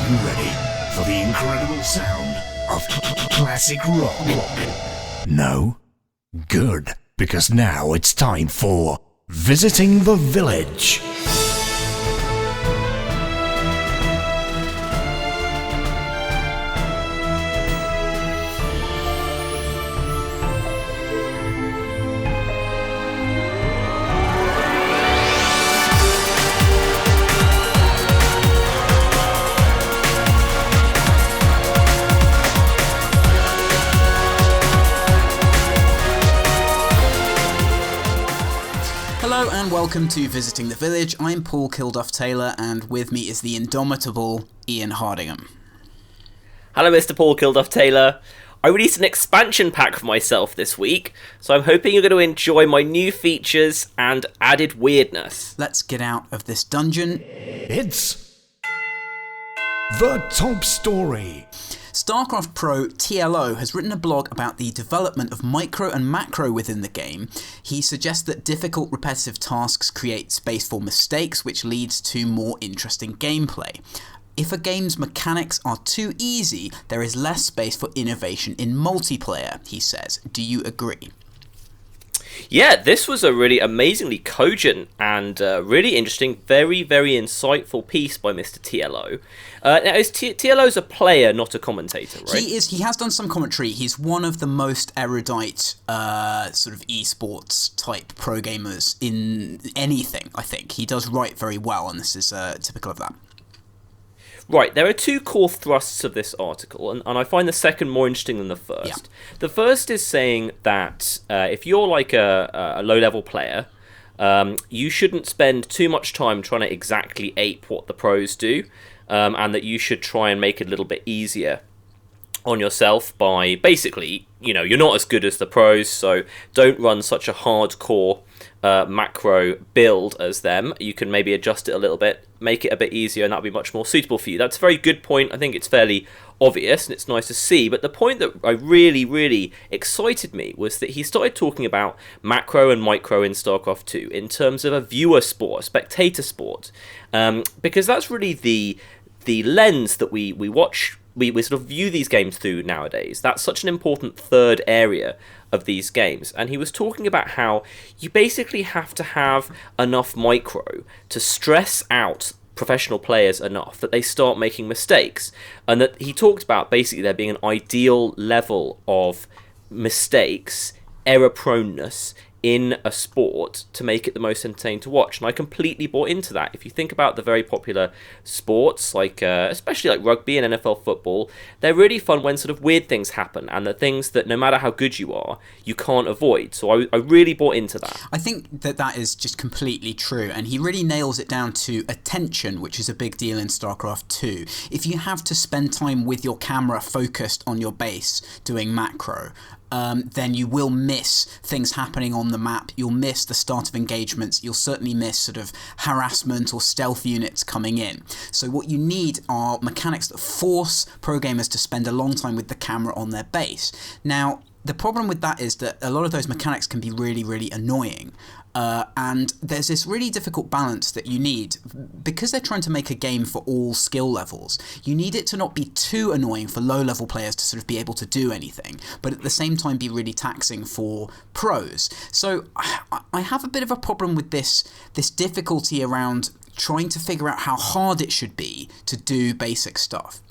you ready for the incredible sound of classic rock? No? Good, because now it's time for Visiting the Village. Hello and welcome to Visiting the Village. I'm Paul Kilduff-Taylor and with me is the indomitable Ian Hardingham. Hello Mr. Paul Kilduff-Taylor. I released an expansion pack for myself this week, so I'm hoping you're going to enjoy my new features and added weirdness. Let's get out of this dungeon. It's the top story. StarCraft Pro TLO has written a blog about the development of micro and macro within the game. He suggests that difficult repetitive tasks create space for mistakes, which leads to more interesting gameplay. If a game's mechanics are too easy, there is less space for innovation in multiplayer, he says. Do you agree? Yeah, this was a really amazingly cogent and really interesting, very, very insightful piece by Mr. TLO. Now, TLO's a player, not a commentator, right? He has done some commentary. He's one of the most erudite sort of esports type pro gamers in anything, I think. He does write very well, and this is typical of that. Right, there are two core thrusts of this article, and I find the second more interesting than the first. Yeah. The first is saying that if you're like a low-level player, you shouldn't spend too much time trying to exactly ape what the pros do, and that you should try and make it a little bit easier on yourself by basically, you're not as good as the pros, so don't run such a hardcore macro build as them. You can maybe adjust it a little bit, make it a bit easier, and that'll be much more suitable for you. That's a very good point. I think it's fairly obvious and it's nice to see, but the point that really excited me was that he started talking about macro and micro in StarCraft 2 in terms of a viewer sport, a spectator sport, because that's really the lens that we watch. We sort of view these games through nowadays. That's such an important third area of these games. And he was talking about how you basically have to have enough micro to stress out professional players enough that they start making mistakes. And that he talked about basically there being an ideal level of mistakes, error proneness in a sport to make it the most entertaining to watch, and I completely bought into that. If you think about the very popular sports, like especially like rugby and NFL football, they're really fun when sort of weird things happen, and the things that no matter how good you are, you can't avoid. So I really bought into that. I think that is just completely true, and he really nails it down to attention, which is a big deal in StarCraft 2. If you have to spend time with your camera focused on your base doing macro, then you will miss things happening on the map. You'll miss the start of engagements. You'll certainly miss sort of harassment or stealth units coming in. So what you need are mechanics that force pro gamers to spend a long time with the camera on their base. Now, the problem with that is that a lot of those mechanics can be really annoying. And there's this really difficult balance that you need. Because they're trying to make a game for all skill levels, you need it to not be too annoying for low-level players to sort of be able to do anything, but at the same time be really taxing for pros. So I have a bit of a problem with this difficulty around trying to figure out how hard it should be to do basic stuff.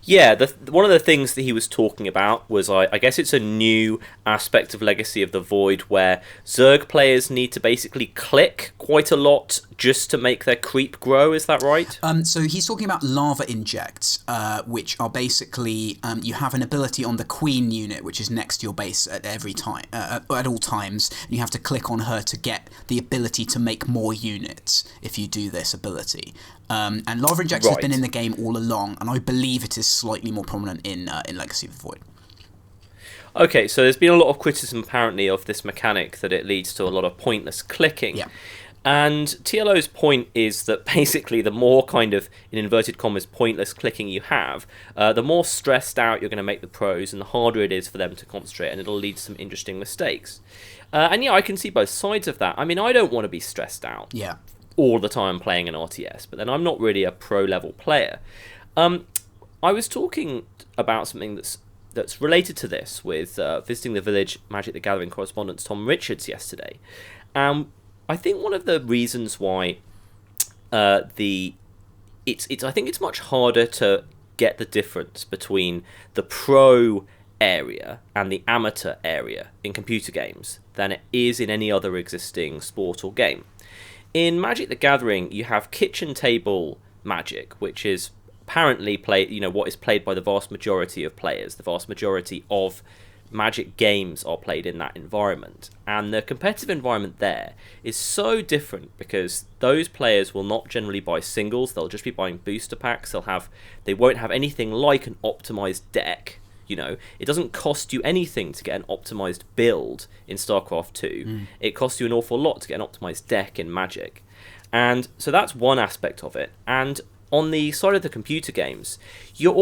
Yeah, one of the things that he was talking about was, I guess it's a new aspect of Legacy of the Void where Zerg players need to basically click quite a lot just to make their creep grow, is that right? So he's talking about lava injects, which are basically, you have an ability on the queen unit, which is next to your base at every time, at all times, and you have to click on her to get the ability to make more units if you do this ability. And lava injects has been in the game all along, and I believe it is slightly more prominent in Legacy of the Void. Okay, so there's been a lot of criticism apparently of this mechanic that it leads to a lot of pointless clicking. Yeah. And TLO's point is that basically the more kind of, in inverted commas, pointless clicking you have, the more stressed out you're going to make the pros and the harder it is for them to concentrate, and it'll lead to some interesting mistakes. And yeah, I can see both sides of that. I mean, I don't want to be stressed out. Yeah. all the time playing an RTS, but then I'm not really a pro level player. I was talking about something that's related to this with visiting the Village Magic the Gathering correspondent Tom Richards yesterday. I think one of the reasons why I think it's much harder to get the difference between the pro area and the amateur area in computer games than it is in any other existing sport or game. In Magic the Gathering, you have kitchen table Magic, which is apparently what is played by the vast majority of players. The vast majority of Magic games are played in that environment, and the competitive environment there is so different because those players will not generally buy singles. They'll just be buying booster packs. They won't have anything like an optimized deck. It doesn't cost you anything to get an optimized build in StarCraft 2. It costs you an awful lot to get an optimized deck in Magic. And so that's one aspect of it. And on the side of the computer games, you're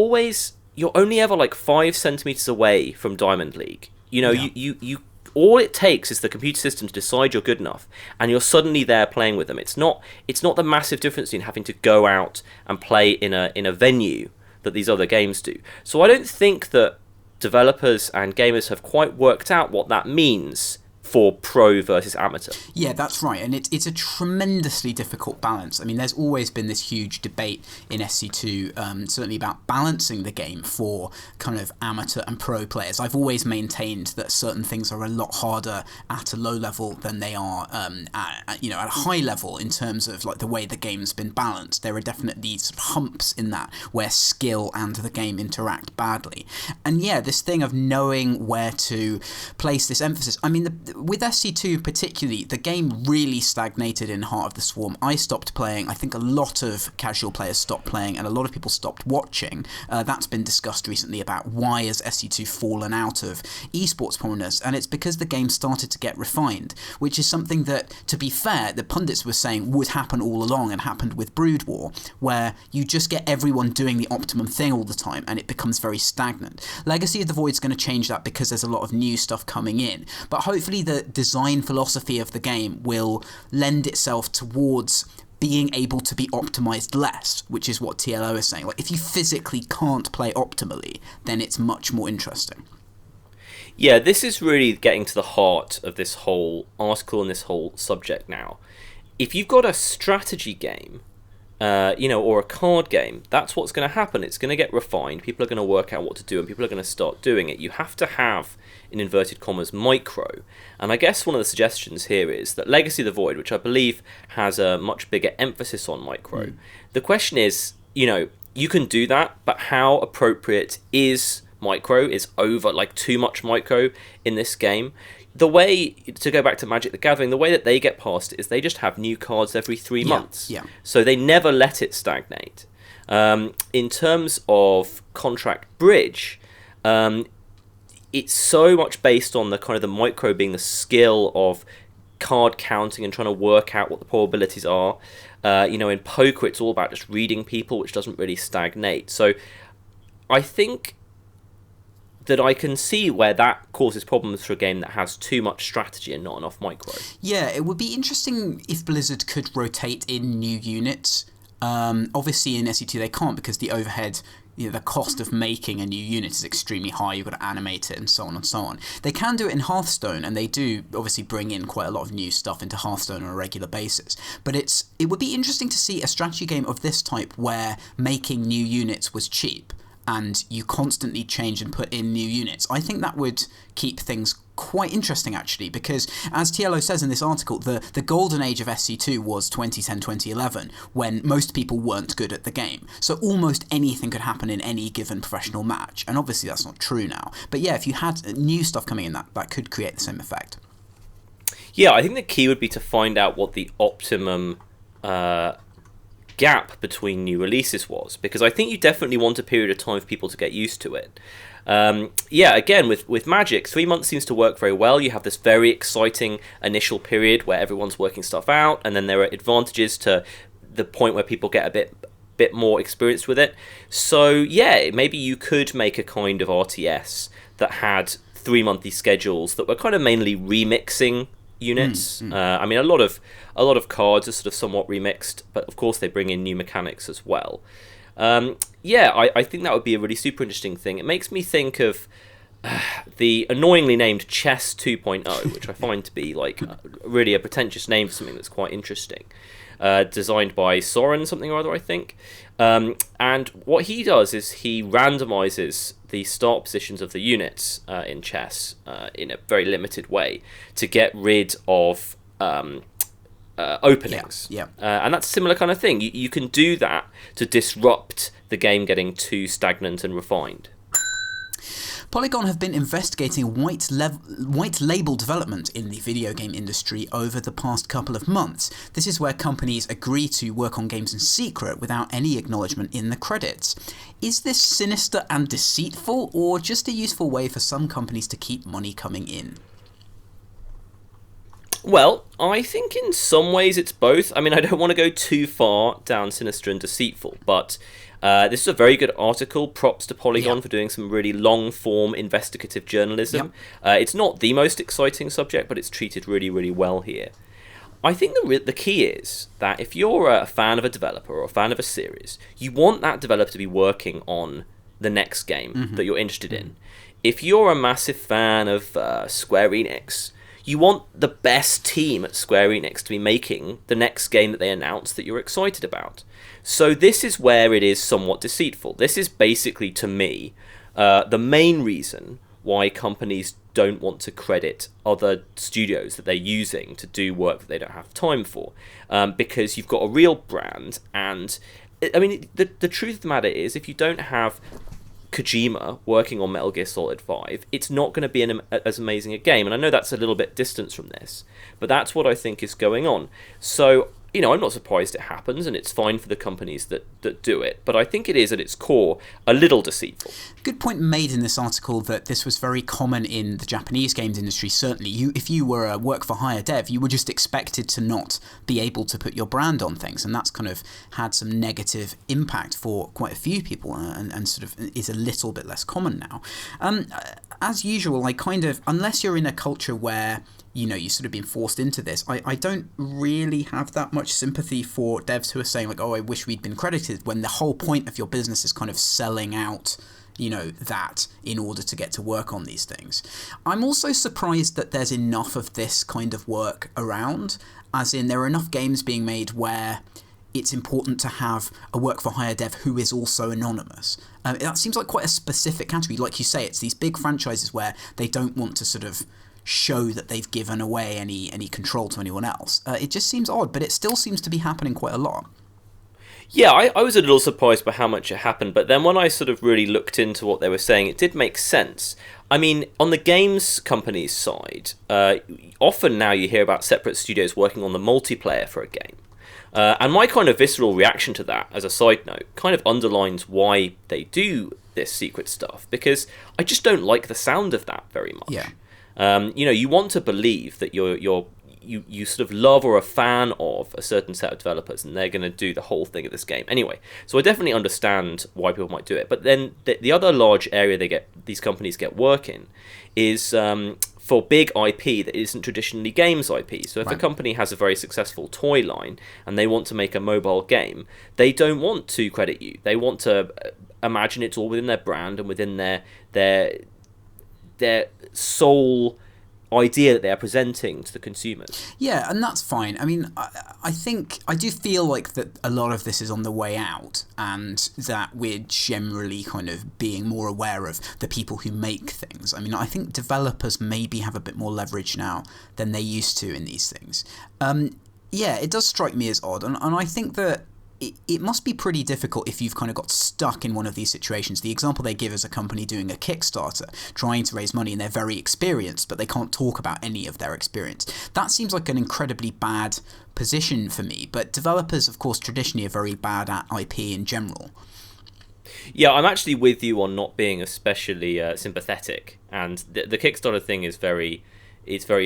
only ever like 5 centimeters away from Diamond League. You all it takes is the computer system to decide you're good enough, and you're suddenly there playing with them. It's not the massive difference in having to go out and play in a venue that these other games do. So I don't think that developers and gamers have quite worked out what that means for pro versus amateur. Yeah, that's right, and it's a tremendously difficult balance. I mean, there's always been this huge debate in SC2, certainly about balancing the game for kind of amateur and pro players. I've always maintained that certain things are a lot harder at a low level than they are at a high level in terms of like the way the game's been balanced. There are definitely sort of humps in that where skill and the game interact badly. And yeah, this thing of knowing where to place this emphasis. I mean, with SC2 particularly, the game really stagnated in Heart of the Swarm. I stopped playing. I think a lot of casual players stopped playing, and a lot of people stopped watching. That's been discussed recently about why has SC2 fallen out of esports prominence, and it's because the game started to get refined, which is something that, to be fair, the pundits were saying would happen all along and happened with Brood War, where you just get everyone doing the optimum thing all the time, and it becomes very stagnant. Legacy of the Void's going to change that because there's a lot of new stuff coming in, but hopefully the design philosophy of the game will lend itself towards being able to be optimized less, which is what TLO is saying. Like, if you physically can't play optimally, then it's much more interesting. Yeah, this is really getting to the heart of this whole article and this whole subject now. If you've got a strategy game, or a card game, that's what's going to happen. It's going to get refined. People are going to work out what to do, and people are going to start doing it. You have to have, in inverted commas, micro. And I guess one of the suggestions here is that Legacy of the Void, which I believe has a much bigger emphasis on micro, the question is, you can do that, but how appropriate is micro? Is over, like, too much micro in this game? The way, to go back to Magic the Gathering, the way that they get past it is they just have new cards every 3 months. Yeah. So they never let it stagnate. In terms of Contract Bridge, it's so much based on the kind of the micro being the skill of card counting and trying to work out what the probabilities are. In poker, it's all about just reading people, which doesn't really stagnate. So I think that I can see where that causes problems for a game that has too much strategy and not enough micro. Yeah, it would be interesting if Blizzard could rotate in new units. Obviously in SE2 they can't because the overhead, the cost of making a new unit is extremely high. You've got to animate it and so on and so on. They can do it in Hearthstone, and they do obviously bring in quite a lot of new stuff into Hearthstone on a regular basis. But it would be interesting to see a strategy game of this type where making new units was cheap and you constantly change and put in new units. I think that would keep things quite interesting, actually, because as TLO says in this article, the golden age of SC2 was 2010, 2011, when most people weren't good at the game. So almost anything could happen in any given professional match, and obviously that's not true now. But yeah, if you had new stuff coming in, that could create the same effect. Yeah, I think the key would be to find out what the optimum gap between new releases was, because I think you definitely want a period of time for people to get used to it. Again, with Magic, 3 months seems to work very well. You have this very exciting initial period where everyone's working stuff out, and then there are advantages to the point where people get a bit more experienced with it. So yeah, maybe you could make a kind of RTS that had 3 monthly schedules that were kind of mainly remixing units. I mean, a lot of cards are sort of somewhat remixed, but of course they bring in new mechanics as well. I think that would be a really super interesting thing. It makes me think of the annoyingly named Chess 2.0, which I find to be like really a pretentious name for something that's quite interesting. Designed by Soren something or other, I think. And what he does is he randomizes the start positions of the units in chess in a very limited way to get rid of openings. Yeah. And that's a similar kind of thing. You can do that to disrupt the game getting too stagnant and refined. Polygon have been investigating white label development in the video game industry over the past couple of months. This is where companies agree to work on games in secret without any acknowledgement in the credits. Is this sinister and deceitful, or just a useful way for some companies to keep money coming in? Well, I think in some ways it's both. I mean, I don't want to go too far down sinister and deceitful, but this is a very good article. Props to Polygon for doing some really long-form investigative journalism. It's not the most exciting subject, but it's treated really, really well here. I think the key is that if you're a fan of a developer or a fan of a series, you want that developer to be working on the next game that you're interested in. If you're a massive fan of Square Enix, you want the best team at Square Enix to be making the next game that they announce that you're excited about. So this is where it is somewhat deceitful. This is basically, to me, the main reason why companies don't want to credit other studios that they're using to do work that they don't have time for. Because you've got a real brand, and I mean, the truth of the matter is, if you don't have Kojima working on Metal Gear Solid 5, it's not going to be as amazing a game. And I know that's a little bit distance from this, but that's what I think is going on. So, you know, I'm not surprised it happens, and it's fine for the companies that do it, but I think it is at its core a little deceitful. Good point made in this article that this was very common in the Japanese games industry. Certainly, if you were a work-for-hire dev, you were just expected to not be able to put your brand on things, and that's kind of had some negative impact for quite a few people, and sort of is a little bit less common now. As usual, unless you're in a culture where you've sort of been forced into this, I don't really have that much sympathy for devs who are saying, like, oh, I wish we'd been credited, when the whole point of your business is kind of selling out, that in order to get to work on these things. I'm also surprised that there's enough of this kind of work around, as in there are enough games being made where it's important to have a work-for-hire dev who is also anonymous. That seems like quite a specific category. Like you say, it's these big franchises where they don't want to sort of show that they've given away any control to anyone else. It just seems odd, but it still seems to be happening quite a lot. Yeah, I was a little surprised by how much it happened, but then when I sort of really looked into what they were saying, it did make sense. I mean, on the games company's side, often now you hear about separate studios working on the multiplayer for a game. And my kind of visceral reaction to that, as a side note, kind of underlines why they do this secret stuff, because I just don't like the sound of that very much. Yeah. You want to believe that you sort of love or a fan of a certain set of developers, and they're going to do the whole thing of this game anyway. So I definitely understand why people might do it. But then the other large area these companies get work in is for big IP that isn't traditionally games IP. So if a company has a very successful toy line and they want to make a mobile game, they don't want to credit you. They want to imagine it's all within their brand and within their sole idea that they are presenting to the consumers. Yeah, and that's fine. I mean, I do feel like that a lot of this is on the way out, and that we're generally kind of being more aware of the people who make things. I mean, I think developers maybe have a bit more leverage now than they used to in these things. Yeah, it does strike me as odd, and I think that it must be pretty difficult if you've kind of got stuck in one of these situations. The example they give is a company doing a Kickstarter, trying to raise money, and they're very experienced, but they can't talk about any of their experience. That seems like an incredibly bad position for me, but developers, of course, traditionally are very bad at IP in general. Yeah, I'm actually with you on not being especially sympathetic, and the Kickstarter thing is very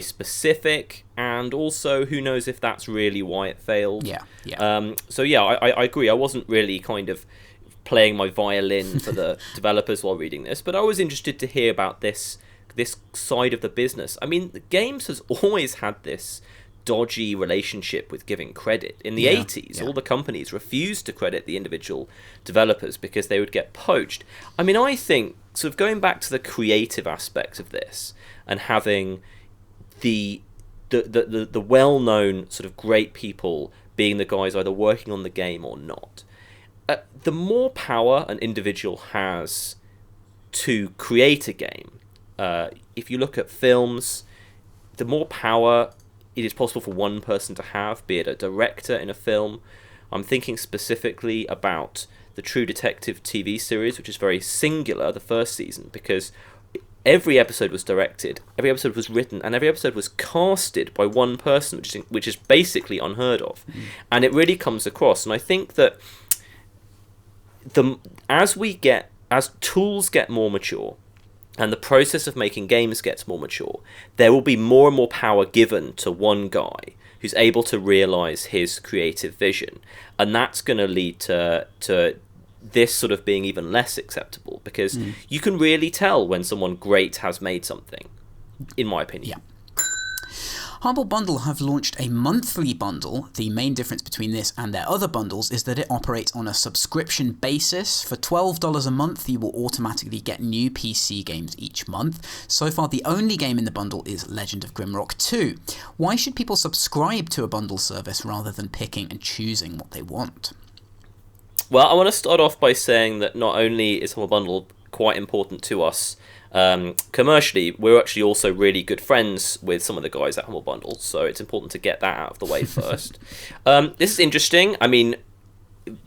specific, and also who knows if that's really why it failed. Yeah. So yeah, I agree. I wasn't really kind of playing my violin for the developers while reading this, but I was interested to hear about this this side of the business. I mean, the games has always had this dodgy relationship with giving credit. In the 80s, all the companies refused to credit the individual developers because they would get poached. I mean, I think, sort of going back to the creative aspect of this and having the well-known sort of great people being the guys either working on the game or not, the more power an individual has to create a game, if you look at films, the more power it is possible for one person to have, be it a director in a film. I'm thinking specifically about the True Detective TV series, which is very singular, the first season, because every episode was directed, every episode was written, and every episode was casted by one person, which is basically unheard of. And it really comes across. And I think that as tools get more mature, and the process of making games gets more mature, there will be more and more power given to one guy who's able to realize his creative vision. And that's going to lead to this sort of being even less acceptable, because you can really tell when someone great has made something, in my opinion. Yeah. Humble Bundle have launched a monthly bundle. The main difference between this and their other bundles is that it operates on a subscription basis. For $12 a month, you will automatically get new PC games each month. So far, the only game in the bundle is Legend of Grimrock 2. Why should people subscribe to a bundle service rather than picking and choosing what they want? Well, I want to start off by saying that not only is Humble Bundle quite important to us commercially, we're actually also really good friends with some of the guys at Humble Bundle, so it's important to get that out of the way first. This is interesting. I mean,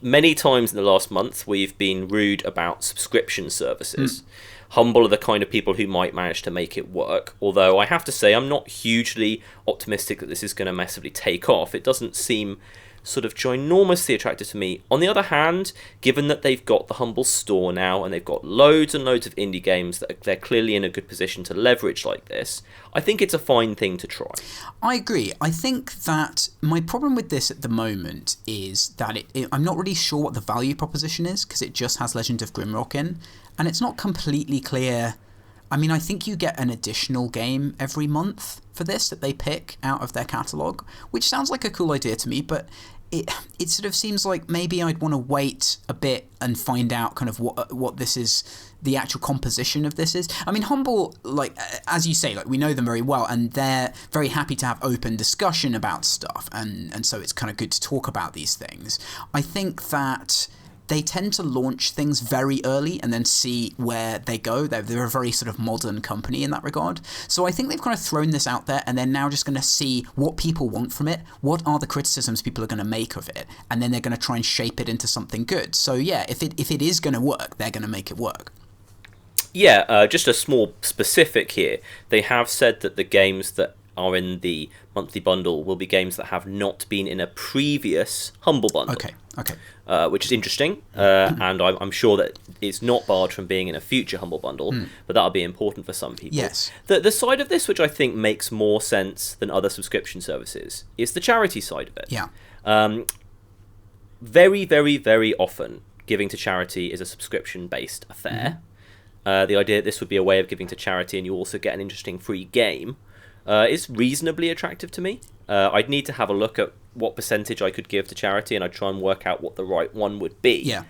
many times in the last month we've been rude about subscription services. Humble are the kind of people who might manage to make it work, although I have to say I'm not hugely optimistic that this is going to massively take off. It doesn't seem sort of ginormously attractive to me. On the other hand, given that they've got the Humble store now and they've got loads and loads of indie games that they're clearly in a good position to leverage like this, I think it's a fine thing to try. I agree. I think that my problem with this at the moment is that I'm not really sure what the value proposition is, because it just has Legend of Grimrock in, and it's not completely clear. I mean, I think you get an additional game every month for this that they pick out of their catalogue, which sounds like a cool idea to me, but it sort of seems like maybe I'd want to wait a bit and find out kind of what this is, the actual composition of this is. I mean, Humble, like, as you say, like, we know them very well, and they're very happy to have open discussion about stuff, and so it's kind of good to talk about these things. I think that they tend to launch things very early and then see where they go. They're a very sort of modern company in that regard. So I think they've kind of thrown this out there, and they're now just going to see what people want from it, what are the criticisms people are going to make of it, and then they're going to try and shape it into something good. So yeah, if it is going to work, they're going to make it work. Yeah, just a small specific here. They have said that the games that are in the monthly bundle will be games that have not been in a previous Humble Bundle. Okay. Which is interesting, and I'm sure that it's not barred from being in a future Humble Bundle, but that'll be important for some people. Yes. The side of this which I think makes more sense than other subscription services is the charity side of it. Yeah. Very, very, very often, giving to charity is a subscription-based affair. The idea that this would be a way of giving to charity and you also get an interesting free game is reasonably attractive to me. I'd need to have a look at what percentage I could give to charity, and I'd try and work out what the right one would be. Yeah.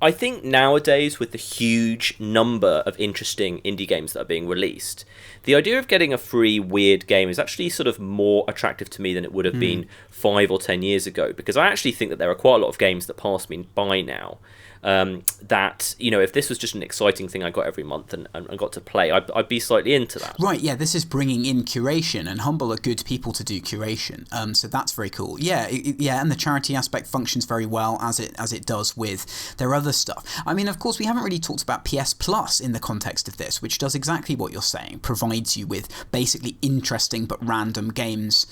I think nowadays, with the huge number of interesting indie games that are being released, the idea of getting a free weird game is actually sort of more attractive to me than it would have been 5 or 10 years ago, because I actually think that there are quite a lot of games that pass me by now that, you know, if this was just an exciting thing I got every month and got to play, I'd be slightly into that. Right, yeah, this is bringing in curation, and Humble are good people to do curation, so that's very cool. Yeah, and the charity aspect functions very well as it does with their other stuff. I mean, of course, we haven't really talked about PS Plus in the context of this, which does exactly what you're saying, provides you with basically interesting but random games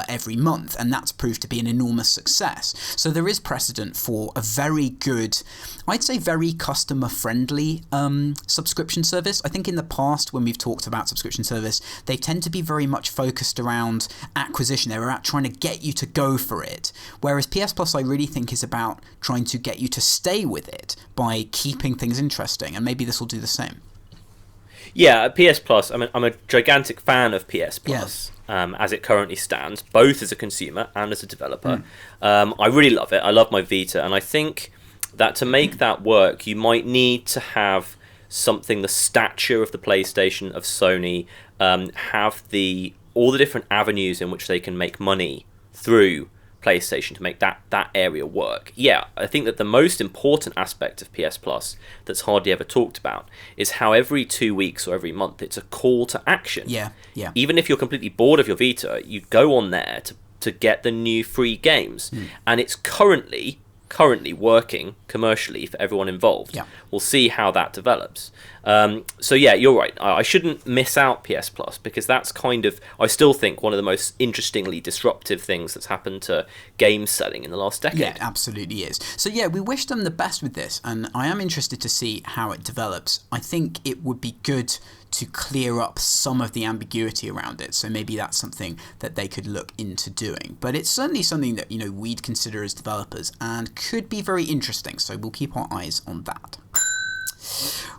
every month, and that's proved to be an enormous success. So there is precedent for a very good, I'd say very customer-friendly subscription service. I think in the past, when we've talked about subscription service, they tend to be very much focused around acquisition. They're about trying to get you to go for it. Whereas PS Plus, I really think, is about trying to get you to stay with it by keeping things interesting, and maybe this will do the same. Yeah, PS Plus. I'm a gigantic fan of PS Plus. Yes. As it currently stands, both as a consumer and as a developer. I really love it. I love my Vita, and I think that to make that work, you might need to have something the stature of the PlayStation, of Sony, have all the different avenues in which they can make money through PlayStation to make that area work. Yeah, I think that the most important aspect of PS Plus that's hardly ever talked about is how every 2 weeks or every month it's a call to action. Yeah. Even if you're completely bored of your Vita, you go on there to get the new free games, and it's currently working commercially for everyone involved. Yeah. We'll see how that develops. So yeah, you're right. I shouldn't miss out PS Plus, because that's kind of, I still think, one of the most interestingly disruptive things that's happened to game selling in the last decade. Yeah, it absolutely is. So yeah, we wish them the best with this, and I am interested to see how it develops. I think it would be good to clear up some of the ambiguity around it, so maybe that's something that they could look into doing. But it's certainly something that, you know, we'd consider as developers and could be very interesting, so we'll keep our eyes on that.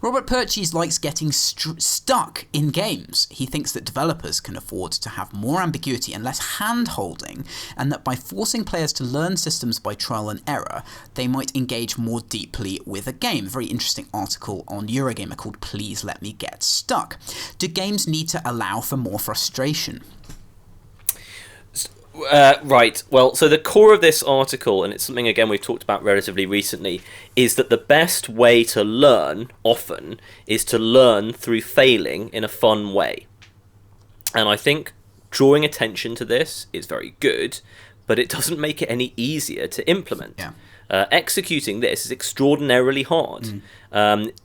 Robert Purchase likes getting stuck in games. He thinks that developers can afford to have more ambiguity and less hand-holding, and that by forcing players to learn systems by trial and error, they might engage more deeply with a game. A very interesting article on Eurogamer called Please Let Me Get Stuck. Do games need to allow for more frustration? Right. Well, so the core of this article, and it's something, again, we've talked about relatively recently, is that the best way to learn, often, is to learn through failing in a fun way. And I think drawing attention to this is very good, but it doesn't make it any easier to implement. Yeah. Executing this is extraordinarily hard.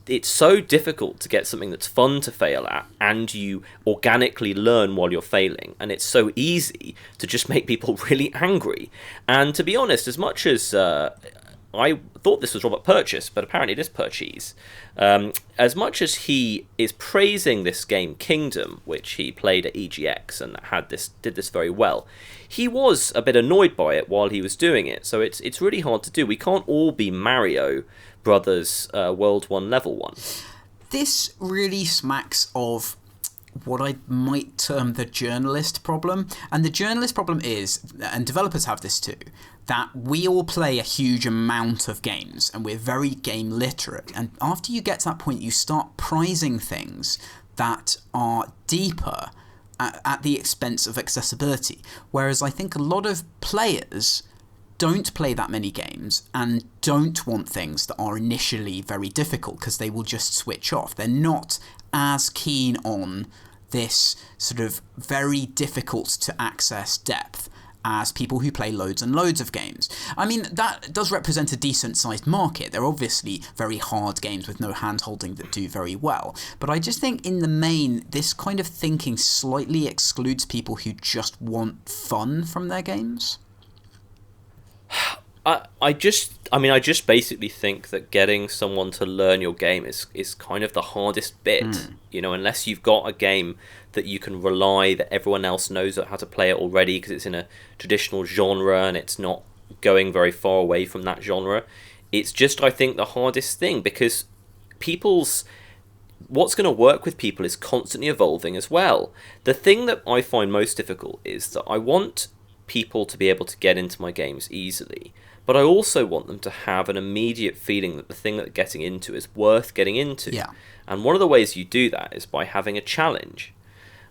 It's so difficult to get something that's fun to fail at, and you organically learn while you're failing, and it's so easy to just make people really angry. And to be honest, as much as I thought this was Robert Purchase, but apparently it is Purchase. As much as he is praising this game Kingdom, which he played at EGX and did this very well, he was a bit annoyed by it while he was doing it. So it's really hard to do. We can't all be Mario Brothers World 1 Level 1. This really smacks of what I might term the journalist problem. And the journalist problem is, and developers have this too, that we all play a huge amount of games and we're very game literate. And after you get to that point, you start prizing things that are deeper at the expense of accessibility. Whereas I think a lot of players don't play that many games and don't want things that are initially very difficult, because they will just switch off. They're not as keen on this sort of very difficult to access depth as people who play loads and loads of games. I mean, that does represent a decent-sized market. There are obviously very hard games with no hand-holding that do very well. But I just think, in the main, this kind of thinking slightly excludes people who just want fun from their games. I just basically think that getting someone to learn your game is kind of the hardest bit. You know, unless you've got a game that you can rely that everyone else knows how to play it already because it's in a traditional genre and it's not going very far away from that genre. It's just, I think, the hardest thing, because what's going to work with people is constantly evolving as well. The thing that I find most difficult is that I want people to be able to get into my games easily, but I also want them to have an immediate feeling that the thing that they're getting into is worth getting into. Yeah. And one of the ways you do that is by having a challenge.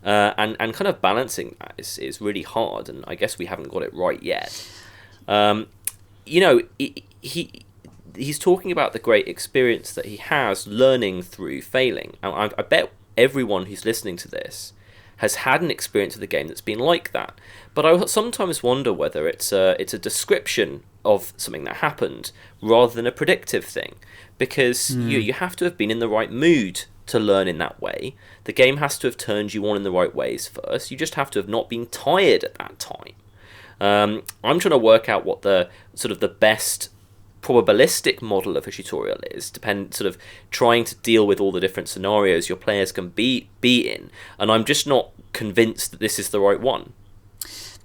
And kind of balancing that is really hard, and I guess we haven't got it right yet. You know, he's talking about the great experience that he has learning through failing. And I bet everyone who's listening to this has had an experience with a game that's been like that. But I sometimes wonder whether it's a description of something that happened rather than a predictive thing, because you have to have been in the right mood to learn in that way. The game has to have turned you on in the right ways first. You just have to have not been tired at that time. I'm trying to work out what the sort of the best probabilistic model of a tutorial is, sort of trying to deal with all the different scenarios your players can be in, and I'm just not convinced that this is the right one.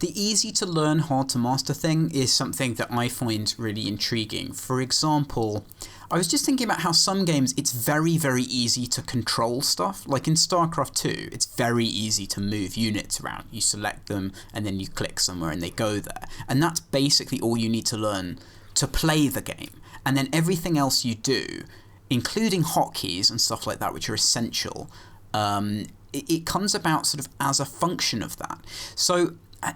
The easy to learn, hard to master thing is something that I find really intriguing. For example, I was just thinking about how some games it's very, very easy to control stuff. Like in StarCraft 2, it's very easy to move units around. You select them and then you click somewhere and they go there. And that's basically all you need to learn to play the game. And then everything else you do, including hotkeys and stuff like that, which are essential, it comes about sort of as a function of that. So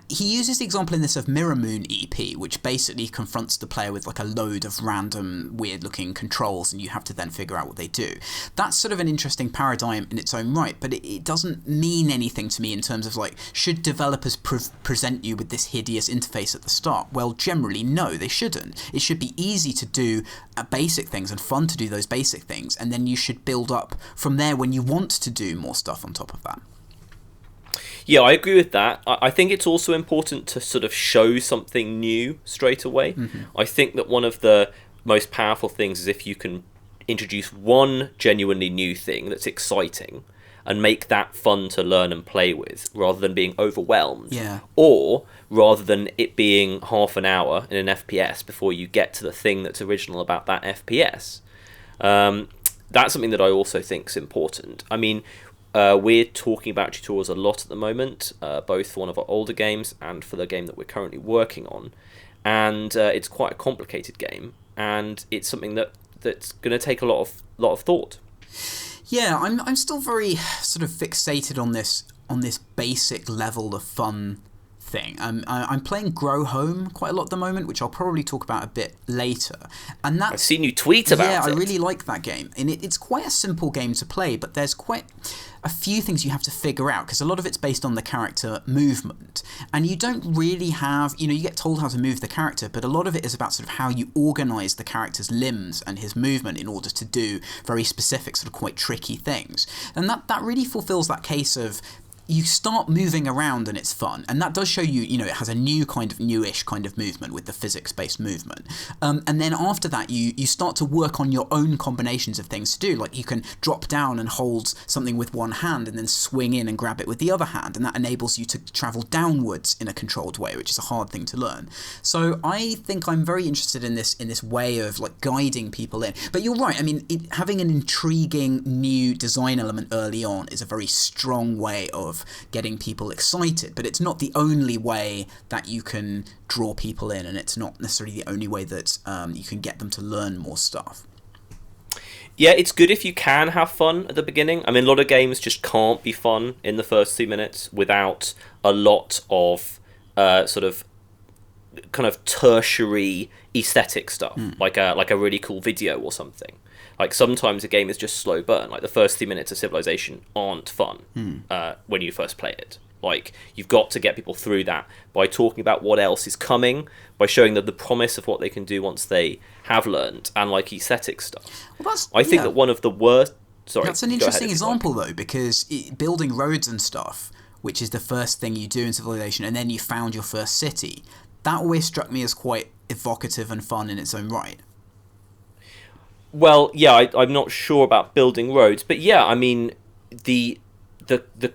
he uses the example in this of Mirror Moon EP, which basically confronts the player with like a load of random weird looking controls and you have to then figure out what they do. That's sort of an interesting paradigm in its own right, but it doesn't mean anything to me in terms of like, should developers present you with this hideous interface at the start? Well, generally, no, they shouldn't. It should be easy to do basic things and fun to do those basic things, and then you should build up from there when you want to do more stuff on top of that. Yeah, I agree with that. I think it's also important to sort of show something new straight away. I think that one of the most powerful things is if you can introduce one genuinely new thing that's exciting and make that fun to learn and play with, rather than being overwhelmed. Yeah. Or rather than it being half an hour in an FPS before you get to the thing that's original about that FPS. That's something that I also think is important. I mean, we're talking about tutorials a lot at the moment, both for one of our older games and for the game that we're currently working on. And it's quite a complicated game, and it's something that's going to take a lot of thought. Yeah, I'm still very sort of fixated on this basic level of fun thing. I'm playing Grow Home quite a lot at the moment, which I'll probably talk about a bit later. And that's, I've seen you tweet about it. Yeah, I really like that game. And it's quite a simple game to play, but there's quite a few things you have to figure out, because a lot of it's based on the character movement. And you don't really have, you get told how to move the character, but a lot of it is about sort of how you organise the character's limbs and his movement in order to do very specific, sort of quite tricky things. And that really fulfills that case of, you start moving around and it's fun, and that does show you, it has a newish kind of movement with the physics-based movement. And then after that, you start to work on your own combinations of things to do. Like you can drop down and hold something with one hand and then swing in and grab it with the other hand, and that enables you to travel downwards in a controlled way, which is a hard thing to learn. So I think I'm very interested in this way of like guiding people in. But you're right, I mean, having an intriguing new design element early on is a very strong way of getting people excited, but it's not the only way that you can draw people in, and it's not necessarily the only way that you can get them to learn more stuff. Yeah, it's good if you can have fun at the beginning. I mean, a lot of games just can't be fun in the first 2 minutes without a lot of sort of kind of tertiary aesthetic stuff, like a really cool video or something. Like sometimes a game is just slow burn. Like the first 3 minutes of Civilization aren't fun when you first play it. Like you've got to get people through that by talking about what else is coming, by showing them the promise of what they can do once they have learned, and like aesthetic stuff. Well, I think that one of the worst. Sorry, that's an interesting example though, because building roads and stuff, which is the first thing you do in Civilization, and then you found your first city. That always struck me as quite evocative and fun in its own right. Well, yeah, I'm not sure about building roads, but yeah, I mean, the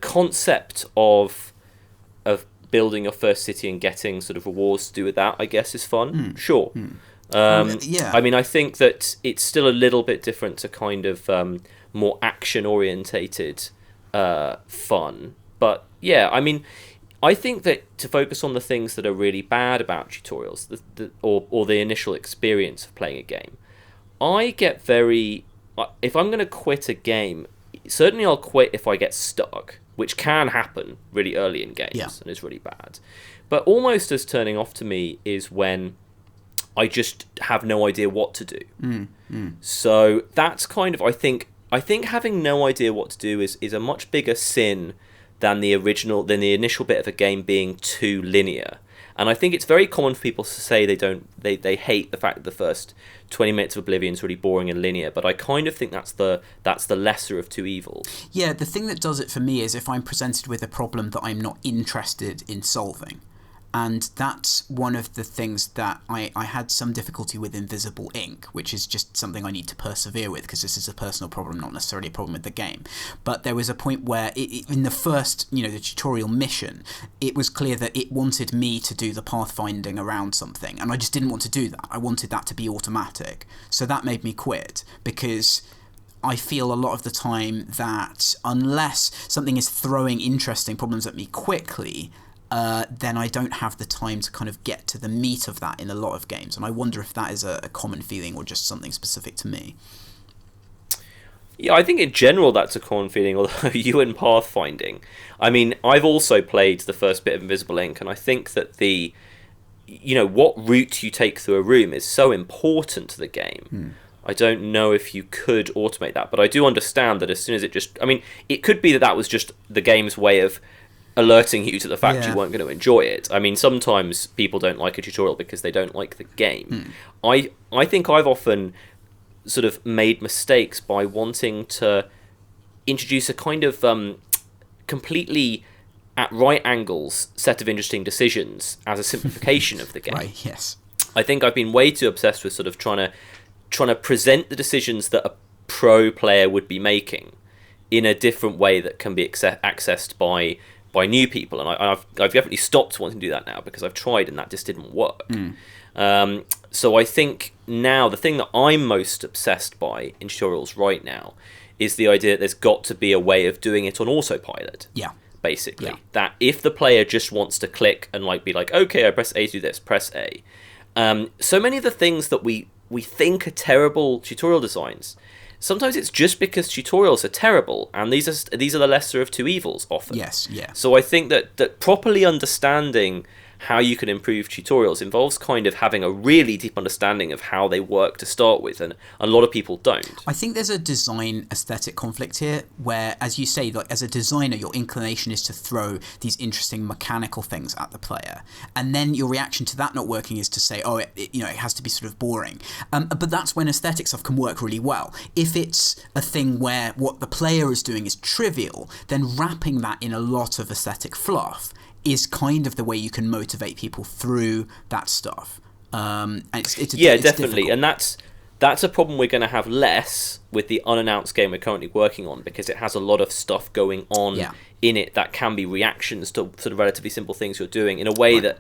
concept of building your first city and getting sort of rewards to do with that, I guess, is fun. Sure. Yeah. I mean, I think that it's still a little bit different to kind of more action-orientated fun. But yeah, I mean, I think that to focus on the things that are really bad about tutorials, or the initial experience of playing a game, I get very... If I'm going to quit a game, certainly I'll quit if I get stuck, which can happen really early in games and is really bad. But almost as turning off to me is when I just have no idea what to do. So that's kind of... I think having no idea what to do is a much bigger sin than the initial bit of a game being too linear. And I think it's very common for people to say they hate the fact that the first 20 minutes of Oblivion is really boring and linear, but I kind of think that's the lesser of two evils. Yeah, the thing that does it for me is if I'm presented with a problem that I'm not interested in solving. And that's one of the things that I had some difficulty with Invisible Ink, which is just something I need to persevere with because this is a personal problem, not necessarily a problem with the game. But there was a point where in the first, the tutorial mission, it was clear that it wanted me to do the pathfinding around something, and I just didn't want to do that. I wanted that to be automatic. So that made me quit, because I feel a lot of the time that unless something is throwing interesting problems at me quickly, then I don't have the time to kind of get to the meat of that in a lot of games. And I wonder if that is a common feeling or just something specific to me. Yeah, I think in general that's a common feeling, although you and pathfinding. I mean, I've also played the first bit of Invisible Ink, and I think that what route you take through a room is so important to the game. I don't know if you could automate that, but I do understand that as soon as it could be that was just the game's way of alerting you to the fact you weren't going to enjoy it. I mean, sometimes people don't like a tutorial because they don't like the game. I think I've often sort of made mistakes by wanting to introduce a kind of completely at right angles set of interesting decisions as a simplification of the game. Right, yes. I think I've been way too obsessed with sort of trying to present the decisions that a pro player would be making in a different way that can be accessed by new people, and I've definitely stopped wanting to do that now because I've tried and that just didn't work. So I think now the thing that I'm most obsessed by in tutorials right now is the idea that there's got to be a way of doing it on autopilot. Yeah. Basically, that if the player just wants to click and be like, okay, I press A to do this, press A. So many of the things that we think are terrible tutorial designs, sometimes it's just because tutorials are terrible, and these are the lesser of two evils often. Yes, yeah. So I think that properly understanding how you can improve tutorials involves kind of having a really deep understanding of how they work to start with, and a lot of people don't. I think there's a design aesthetic conflict here where, as you say, as a designer, your inclination is to throw these interesting mechanical things at the player, and then your reaction to that not working is to say, it has to be sort of boring. But that's when aesthetic stuff can work really well. If it's a thing where what the player is doing is trivial, then wrapping that in a lot of aesthetic fluff is kind of the way you can motivate people through that stuff. And it's definitely, difficult. and that's a problem we're going to have less with the unannounced game we're currently working on, because it has a lot of stuff going on in it that can be reactions to sort of relatively simple things you're doing in a way that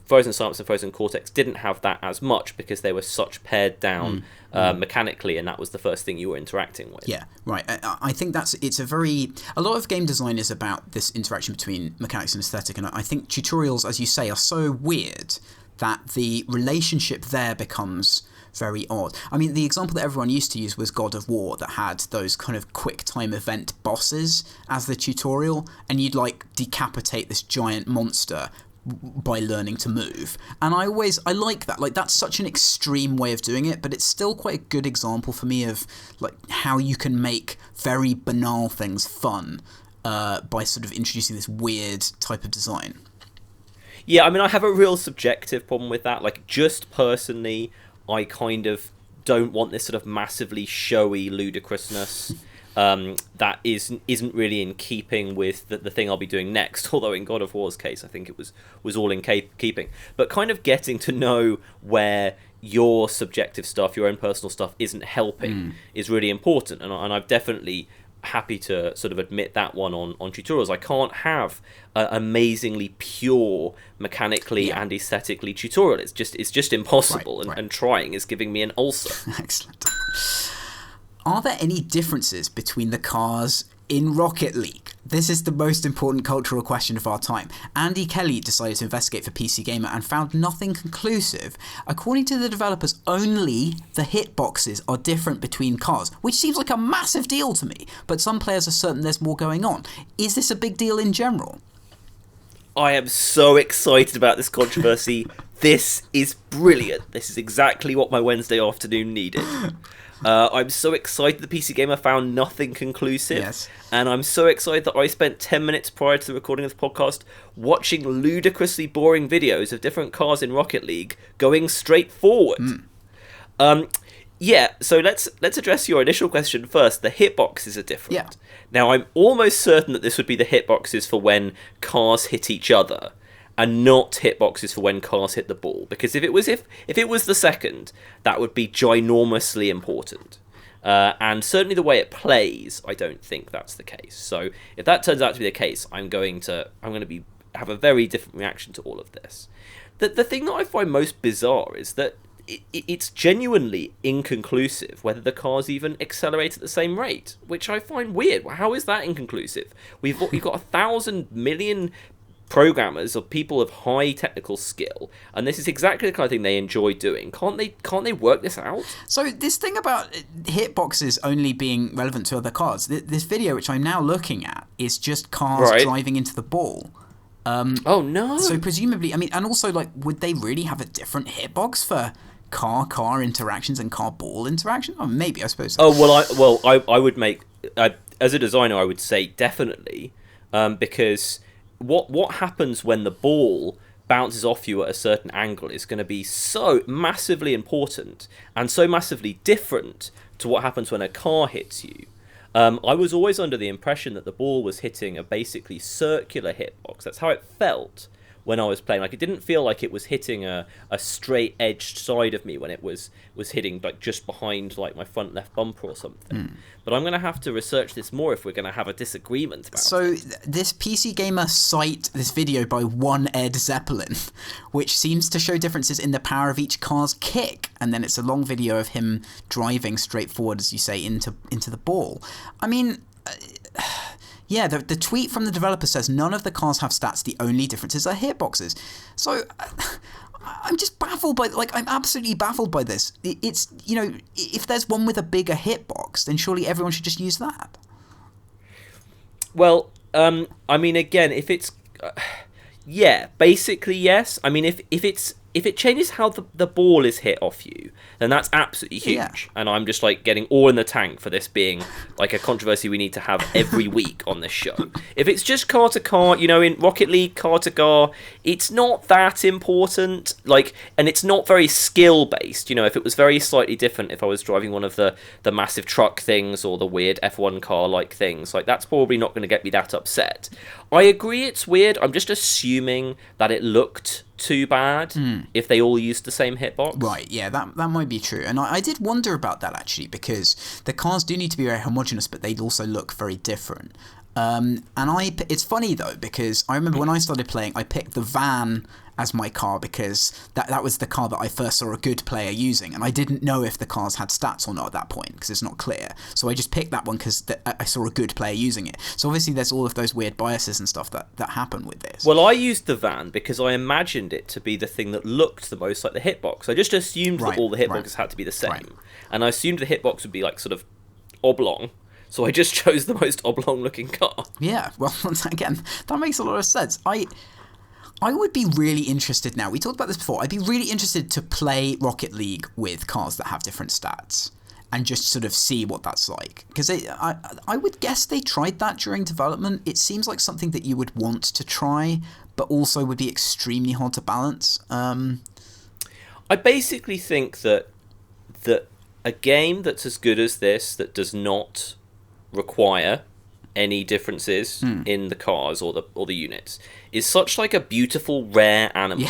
Frozen Synapse and Frozen Cortex didn't have that as much, because they were such pared down mechanically, and that was the first thing you were interacting with. Yeah, right. I think a lot of game design is about this interaction between mechanics and aesthetic, and I think tutorials, as you say, are so weird that the relationship there becomes very odd. I mean, the example that everyone used to use was God of War, that had those kind of quick time event bosses as the tutorial, and you'd decapitate this giant monster by learning to move. And I like that. That's such an extreme way of doing it, but it's still quite a good example for me of how you can make very banal things fun by sort of introducing this weird type of design. Yeah, I mean, I have a real subjective problem with that. Just personally, I kind of don't want this sort of massively showy ludicrousness that isn't really in keeping with the thing I'll be doing next. Although in God of War's case, I think it was all in keeping. But kind of getting to know where your subjective stuff, your own personal stuff, isn't helping is really important. And I've definitely happy to sort of admit that one on tutorials. I can't have an amazingly pure mechanically and aesthetically tutorial. It's just impossible, and trying is giving me an ulcer. Excellent. Are there any differences between the cars in Rocket League? This is the most important cultural question of our time. Andy Kelly decided to investigate for PC Gamer and found nothing conclusive. According to the developers, only the hitboxes are different between cars, which seems like a massive deal to me, but some players are certain there's more going on. Is this a big deal in general? I am so excited about this controversy. This is brilliant. This is exactly what my Wednesday afternoon needed. I'm so excited the PC Gamer found nothing conclusive, and I'm so excited that I spent 10 minutes prior to the recording of the podcast watching ludicrously boring videos of different cars in Rocket League going straight forward. So let's address your initial question first. The hitboxes are different. Yeah. Now, I'm almost certain that this would be the hitboxes for when cars hit each other, and not hitboxes for when cars hit the ball. Because if it was the second, that would be ginormously important. And certainly the way it plays, I don't think that's the case. So if that turns out to be the case, I'm going to have a very different reaction to all of this. The thing that I find most bizarre is that it's genuinely inconclusive whether the cars even accelerate at the same rate, which I find weird. How is that inconclusive? We've got 1,000 million programmers or people of high technical skill, and this is exactly the kind of thing they enjoy doing. Can't they work this out? So this thing about hitboxes only being relevant to other cars, this video which I'm now looking at is just cars driving into the ball. Oh no! So presumably, I mean, and also, like, would they really have a different hitbox for car interactions and car ball interactions? Oh, maybe, I suppose. Oh I would make as a designer, I would say definitely, because what happens when the ball bounces off you at a certain angle is going to be so massively important and so massively different to what happens when a car hits you. I was always under the impression that the ball was hitting a basically circular hitbox. That's how it felt when I was playing. Like, it didn't feel like it was hitting a straight edged side of me when it was hitting like just behind like my front left bumper or something. But I'm going to have to research this more if we're going to have a disagreement about it. So this PC Gamer cite this video by one Ed Zeppelin, which seems to show differences in the power of each car's kick, and then it's a long video of him driving straight forward, as you say, into the ball. I mean, yeah, the tweet from the developer says none of the cars have stats. The only differences are hitboxes. So I'm just baffled by, like, I'm absolutely baffled by this. It's, you know, if there's one with a bigger hitbox, then surely everyone should just use that. Well, I mean, again, if it's, yeah, basically yes. I mean, if it changes how the ball is hit off you, then that's absolutely huge. Yeah. And I'm just like getting all in the tank for this being like a controversy we need to have every week on this show. If it's just car to car, you know, in Rocket League, car to car, it's not that important. Like, and it's not very skill based. You know, if it was very slightly different, if I was driving one of the massive truck things or the weird F1 car like things, like that's probably not going to get me that upset. I agree it's weird. I'm just assuming that it looked too bad if they all used the same hitbox. Right, yeah, that might be true. And I did wonder about that, actually, because the cars do need to be very homogeneous, but they also look very different. And it's funny, though, because I remember when I started playing, I picked the van as my car because that was the car that I first saw a good player using, and I didn't know if the cars had stats or not at that point because it's not clear. So I just picked that one because I saw a good player using it. So obviously there's all of those weird biases and stuff that happen with this. Well, I used the van because I imagined it to be the thing that looked the most like the hitbox. I just assumed that all the hitboxes had to be the same, and I assumed the hitbox would be like sort of oblong. So I just chose the most oblong-looking car. Yeah, well, again, that makes a lot of sense. I would be really interested now. We talked about this before. I'd be really interested to play Rocket League with cars that have different stats and just sort of see what that's like. Because I would guess they tried that during development. It seems like something that you would want to try, but also would be extremely hard to balance. I basically think that a game that's as good as this, that does not require any differences in the cars or the units, is such like a beautiful rare animal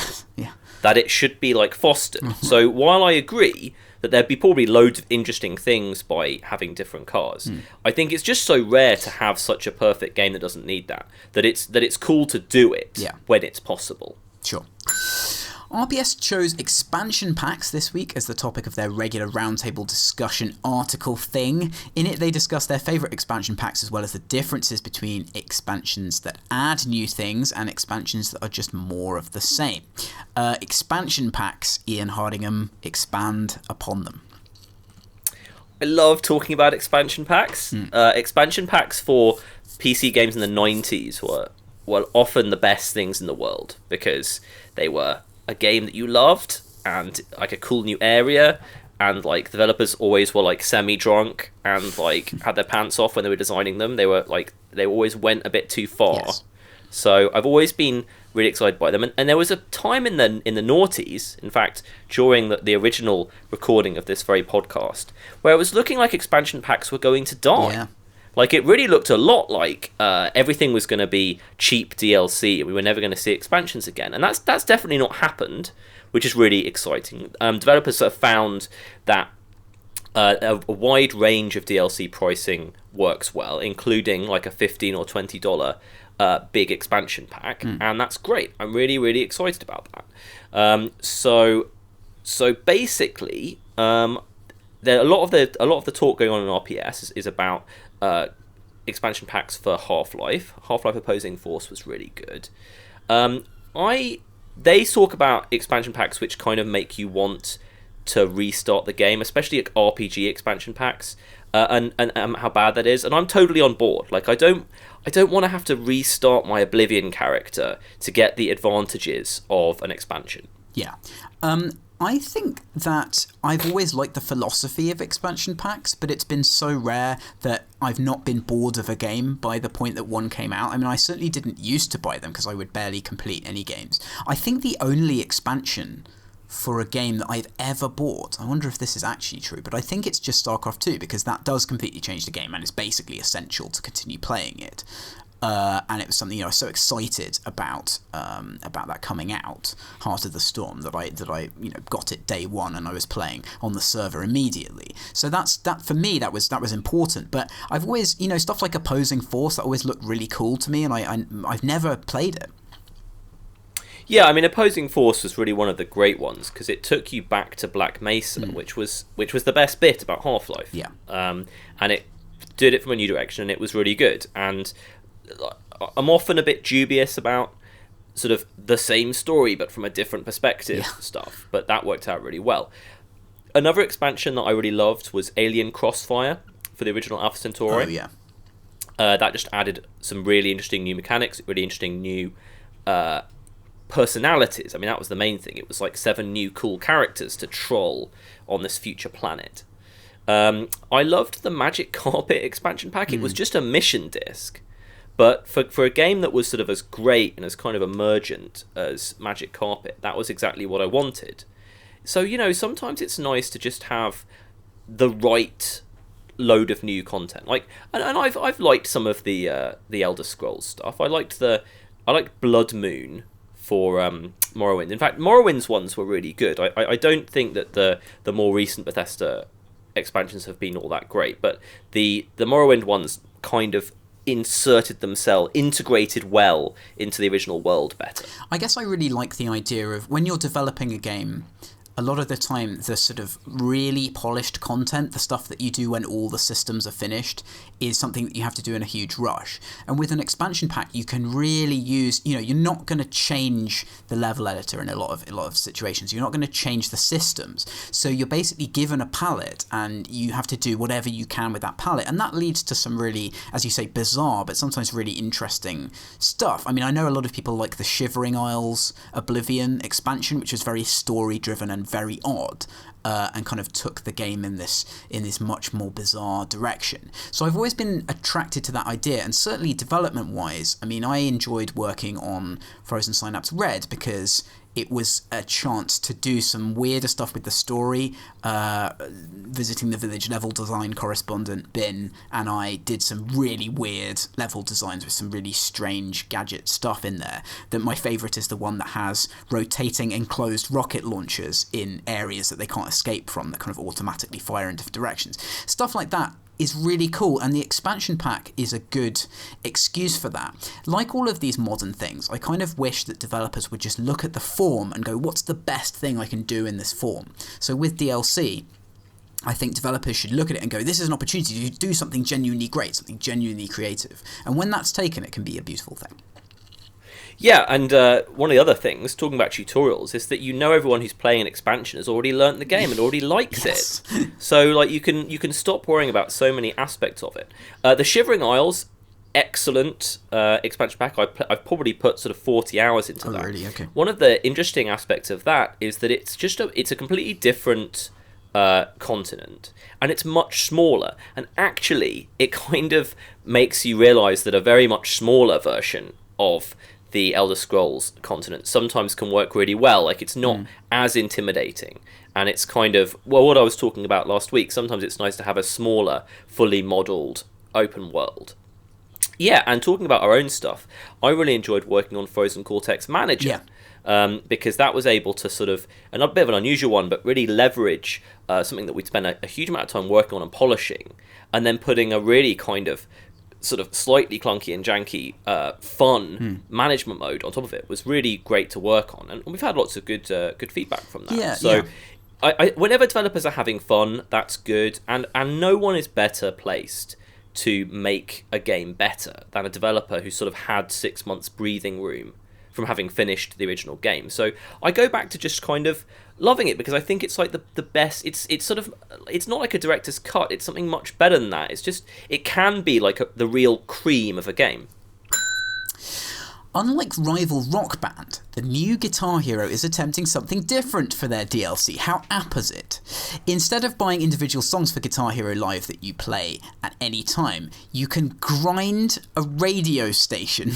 that it should be like fostered. So while I agree that there'd be probably loads of interesting things by having different cars, I think it's just so rare to have such a perfect game that doesn't need that it's cool to do it when it's possible. Sure. RBS chose expansion packs this week as the topic of their regular roundtable discussion article thing. In it, they discuss their favourite expansion packs as well as the differences between expansions that add new things and expansions that are just more of the same. Expansion packs, Ian Hardingham, expand upon them. I love talking about expansion packs. Expansion packs for PC games in the 90s were often the best things in the world because they were a game that you loved and like a cool new area, and like developers always were like semi-drunk and like had their pants off when they were designing them. They always went a bit too far. Yes. So I've always been really excited by them, and there was a time in the noughties, in fact during the original recording of this very podcast, where it was looking like expansion packs were going to die. Like, it really looked a lot like everything was going to be cheap DLC and we were never going to see expansions again. And that's definitely not happened, which is really exciting. Developers have found that a wide range of DLC pricing works well, including like a $15 or $20 big expansion pack, and that's great. I'm really, really excited about that. So basically, there a lot of the talk going on in RPS is about expansion packs for Half-Life. Half-Life Opposing Force was really good. They talk about expansion packs which kind of make you want to restart the game, especially RPG expansion packs, and how bad that is. And I'm totally on board. Like, I don't want to have to restart my Oblivion character to get the advantages of an expansion. Yeah. I think that I've always liked the philosophy of expansion packs, but it's been so rare that I've not been bored of a game by the point that one came out. I mean, I certainly didn't used to buy them because I would barely complete any games. I think the only expansion for a game that I've ever bought, I wonder if this is actually true, but I think it's just StarCraft 2, because that does completely change the game and it's basically essential to continue playing it. And it was something, I was so excited about that coming out, Heart of the Storm, that I got it day one and I was playing on the server immediately. So that for me that was important. But I've always, stuff like Opposing Force, that always looked really cool to me, and I've never played it. Yeah, I mean, Opposing Force was really one of the great ones because it took you back to Black Mesa, which was the best bit about Half-Life. Yeah. And it did it from a new direction, and it was really good. And I'm often a bit dubious about sort of the same story but from a different perspective stuff, but that worked out really well. Another expansion that I really loved was Alien Crossfire for the original Alpha Centauri. Oh, yeah. That just added some really interesting new mechanics, really interesting new personalities. I mean, that was the main thing. It was like 7 new cool characters to troll on this future planet. I loved the Magic Carpet expansion pack. It was just a mission disc, but for a game that was sort of as great and as kind of emergent as Magic Carpet, that was exactly what I wanted. So, sometimes it's nice to just have the right load of new content. Like, and I've liked some of the Elder Scrolls stuff. I liked Blood Moon for Morrowind. In fact, Morrowind's ones were really good. I don't think that the more recent Bethesda expansions have been all that great, but the Morrowind ones kind of integrated well into the original world better. I guess I really like the idea of when you're developing a game, a lot of the time the sort of really polished content, the stuff that you do when all the systems are finished, is something that you have to do in a huge rush. And with an expansion pack, you can really use, you're not going to change the level editor in a lot of situations. You're not going to change the systems. So you're basically given a palette and you have to do whatever you can with that palette. And that leads to some really, as you say, bizarre, but sometimes really interesting stuff. I mean, I know a lot of people like the Shivering Isles Oblivion expansion, which was very story-driven and very odd, and kind of took the game in this much more bizarre direction. So I've always been attracted to that idea, and certainly development-wise, I mean, I enjoyed working on Frozen Synapse Red because it was a chance to do some weirder stuff with the story. Visiting the village level design correspondent, Bin, and I did some really weird level designs with some really strange gadget stuff in there. That my favourite is the one that has rotating enclosed rocket launchers in areas that they can't escape from that kind of automatically fire in different directions. Stuff like that is really cool, and the expansion pack is a good excuse for that. Like all of these modern things, I kind of wish that developers would just look at the form and go, what's the best thing I can do in this form? So with DLC, I think developers should look at it and go, this is an opportunity to do something genuinely great, something genuinely creative. And when that's taken, it can be a beautiful thing. Yeah, and one of the other things, talking about tutorials, is that everyone who's playing an expansion has already learnt the game and already likes it. So like you can stop worrying about so many aspects of it. The Shivering Isles, excellent expansion pack. I've probably put sort of 40 hours into that. Really? Okay. One of the interesting aspects of that is that it's a completely different continent, and it's much smaller, and actually it kind of makes you realise that a very much smaller version of the Elder Scrolls continent sometimes can work really well. Like, it's not as intimidating, and it's kind of, well, what I was talking about last week, sometimes it's nice to have a smaller, fully modelled open world. Yeah, and talking about our own stuff, I really enjoyed working on Frozen Cortex Manager. Because that was able to sort of, and a bit of an unusual one, but really leverage something that we'd spent a huge amount of time working on and polishing, and then putting a really kind of sort of slightly clunky and janky fun management mode on top of it was really great to work on, and we've had lots of good feedback from that. I whenever developers are having fun, that's good, and no one is better placed to make a game better than a developer who sort of had 6 months breathing room from having finished the original game. So I go back to just kind of loving it, because I think it's like the best. It's sort of, it's not like a director's cut, it's something much better than that. It's just, it can be like the real cream of a game. Unlike rival Rock Band, the new Guitar Hero is attempting something different for their DLC. How opposite. Instead of buying individual songs for Guitar Hero Live that you play at any time, you can grind a radio station,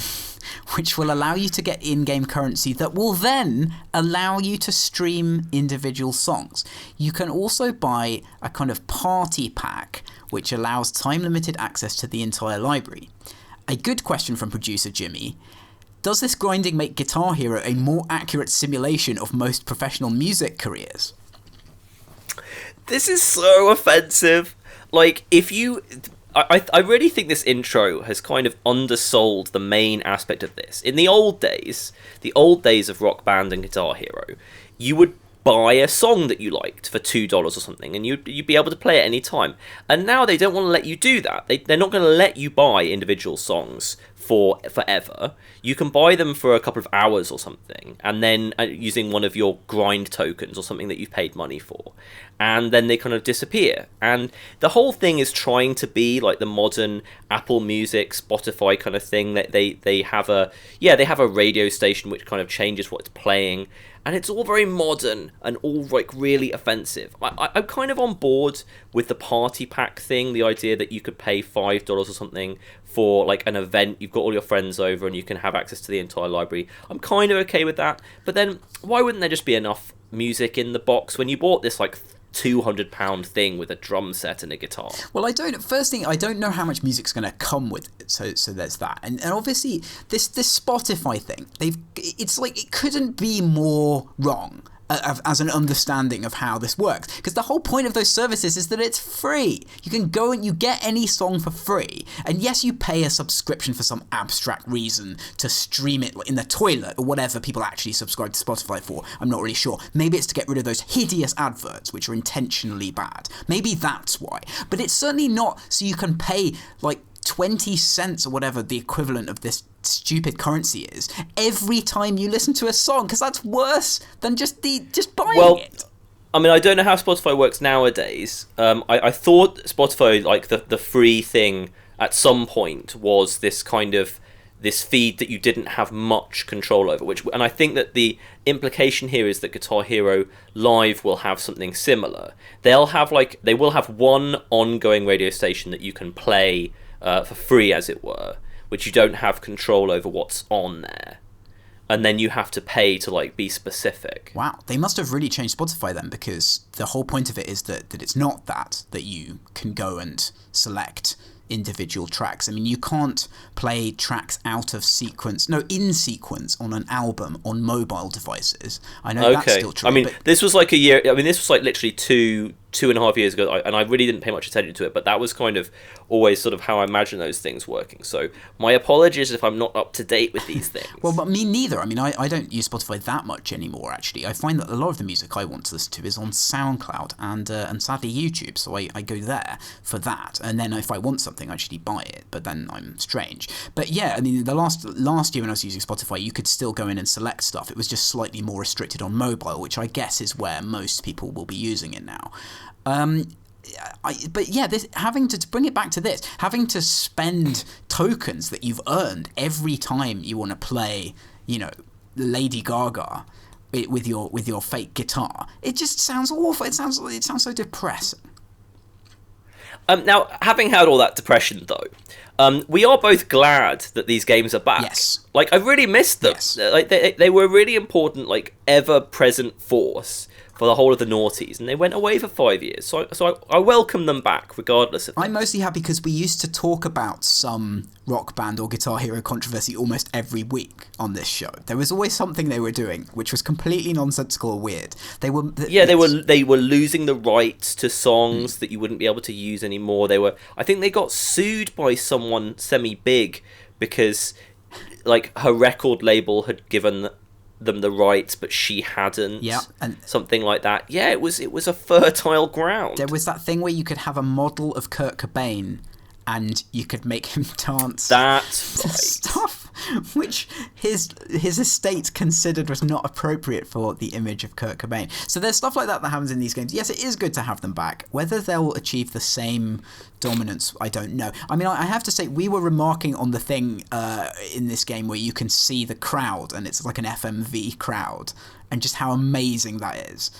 which will allow you to get in-game currency that will then allow you to stream individual songs. You can also buy a kind of party pack, which allows time-limited access to the entire library. A good question from producer Jimmy: does this grinding make Guitar Hero a more accurate simulation of most professional music careers? This is so offensive. Like, if you... I really think this intro has kind of undersold the main aspect of this. In the old days of Rock Band and Guitar Hero, you would buy a song that you liked for $2 or something, and you'd be able to play it any time. And now they don't want to let you do that. They're not going to let you buy individual songs for forever. You can buy them for a couple of hours or something, and then using one of your grind tokens or something that you've paid money for, and then they kind of disappear. And the whole thing is trying to be like the modern Apple Music, Spotify kind of thing. That they have a radio station which kind of changes what's playing, and it's all very modern and all like really offensive. I'm kind of on board with the party pack thing, the idea that you could pay $5 or something for like an event, you've got all your friends over and you can have access to the entire library. I'm kind of okay with that, but then why wouldn't there just be enough music in the box when you bought this like £200 thing with a drum set and a guitar? Well, I don't know how much music's going to come with it, so there's that. And obviously this Spotify thing, it's like it couldn't be more wrong as an understanding of how this works, because the whole point of those services is that it's free. You can go and you get any song for free, and yes, you pay a subscription for some abstract reason to stream it in the toilet or whatever people actually subscribe to Spotify for. I'm not really sure. Maybe it's to get rid of those hideous adverts which are intentionally bad. Maybe that's why. But it's certainly not so you can pay like 20 cents or whatever the equivalent of this stupid currency is every time you listen to a song, because that's worse than just buying it. I mean, I don't know how Spotify works nowadays. I thought Spotify, like the free thing at some point, was this kind of this feed that you didn't have much control over, and I think that the implication here is that Guitar Hero Live will have something similar. They will have one ongoing radio station that you can play for free, as it were, which you don't have control over what's on there, and then you have to pay to like be specific. Wow, they must have really changed Spotify then, because the whole point of it is that it's not that you can go and select individual tracks. I mean, you can't play tracks in sequence on an album on mobile devices. I know that's still true. I mean, this was like literally 2.5 years ago, and I really didn't pay much attention to it, but that was kind of always sort of how I imagine those things working. So my apologies if I'm not up to date with these things. Well, but me neither. I mean, I don't use Spotify that much anymore, actually. I find that a lot of the music I want to listen to is on SoundCloud and sadly YouTube, so I go there for that, and then if I want something, I actually buy it, but then I'm strange. But yeah, I mean, the last year when I was using Spotify, you could still go in and select stuff. It was just slightly more restricted on mobile, which I guess is where most people will be using it now. But yeah, having to bring it back to this, having to spend tokens that you've earned every time you want to play, Lady Gaga with your fake guitar, it just sounds awful. It sounds so depressing. Now, having had all that depression, though, we are both glad that these games are back. Yes. Like, I really missed them. Yes. Like, they were a really important, like, ever-present force for the whole of the noughties, and they went away for 5 years. So I welcome them back, regardless of. I'm mostly happy because we used to talk about some Rock Band or Guitar Hero controversy almost every week on this show. There was always something they were doing which was completely nonsensical or weird. They were losing the rights to songs that you wouldn't be able to use anymore. I think they got sued by someone semi-big because like her record label had given them the rights, but she hadn't. Yeah, and something like that. Yeah, it was a fertile ground. There was that thing where you could have a model of Kurt Cobain and you could make him dance. That's right. Stuff which his estate considered was not appropriate for the image of Kurt Cobain. So there's stuff like that happens in these games. Yes, it is good to have them back. Whether they'll achieve the same dominance, I don't know. I mean, I have to say, we were remarking on the thing in this game where you can see the crowd, and it's like an FMV crowd, and just how amazing that is.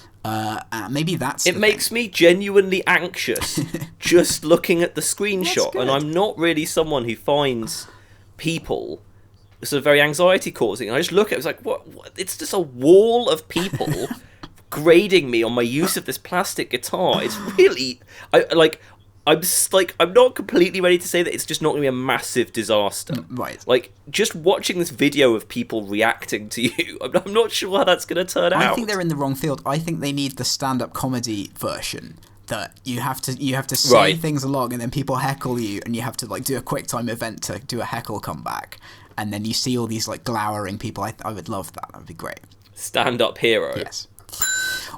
Maybe that's it makes me genuinely anxious just looking at the screenshot, and I'm not really someone who finds people sort of very anxiety causing. I just look at it, it's like what? It's just a wall of people grading me on my use of this plastic guitar. It's really I'm not completely ready to say that it's just not going to be a massive disaster. Right. Like, just watching this video of people reacting to you, I'm not sure how that's going to turn out. I think they're in the wrong field. I think they need the stand-up comedy version. That you have to say things along, and then people heckle you, and you have to like do a QuickTime event to do a heckle comeback, and then you see all these like glowering people. I would love that. That would be great. Stand-up hero. Yes.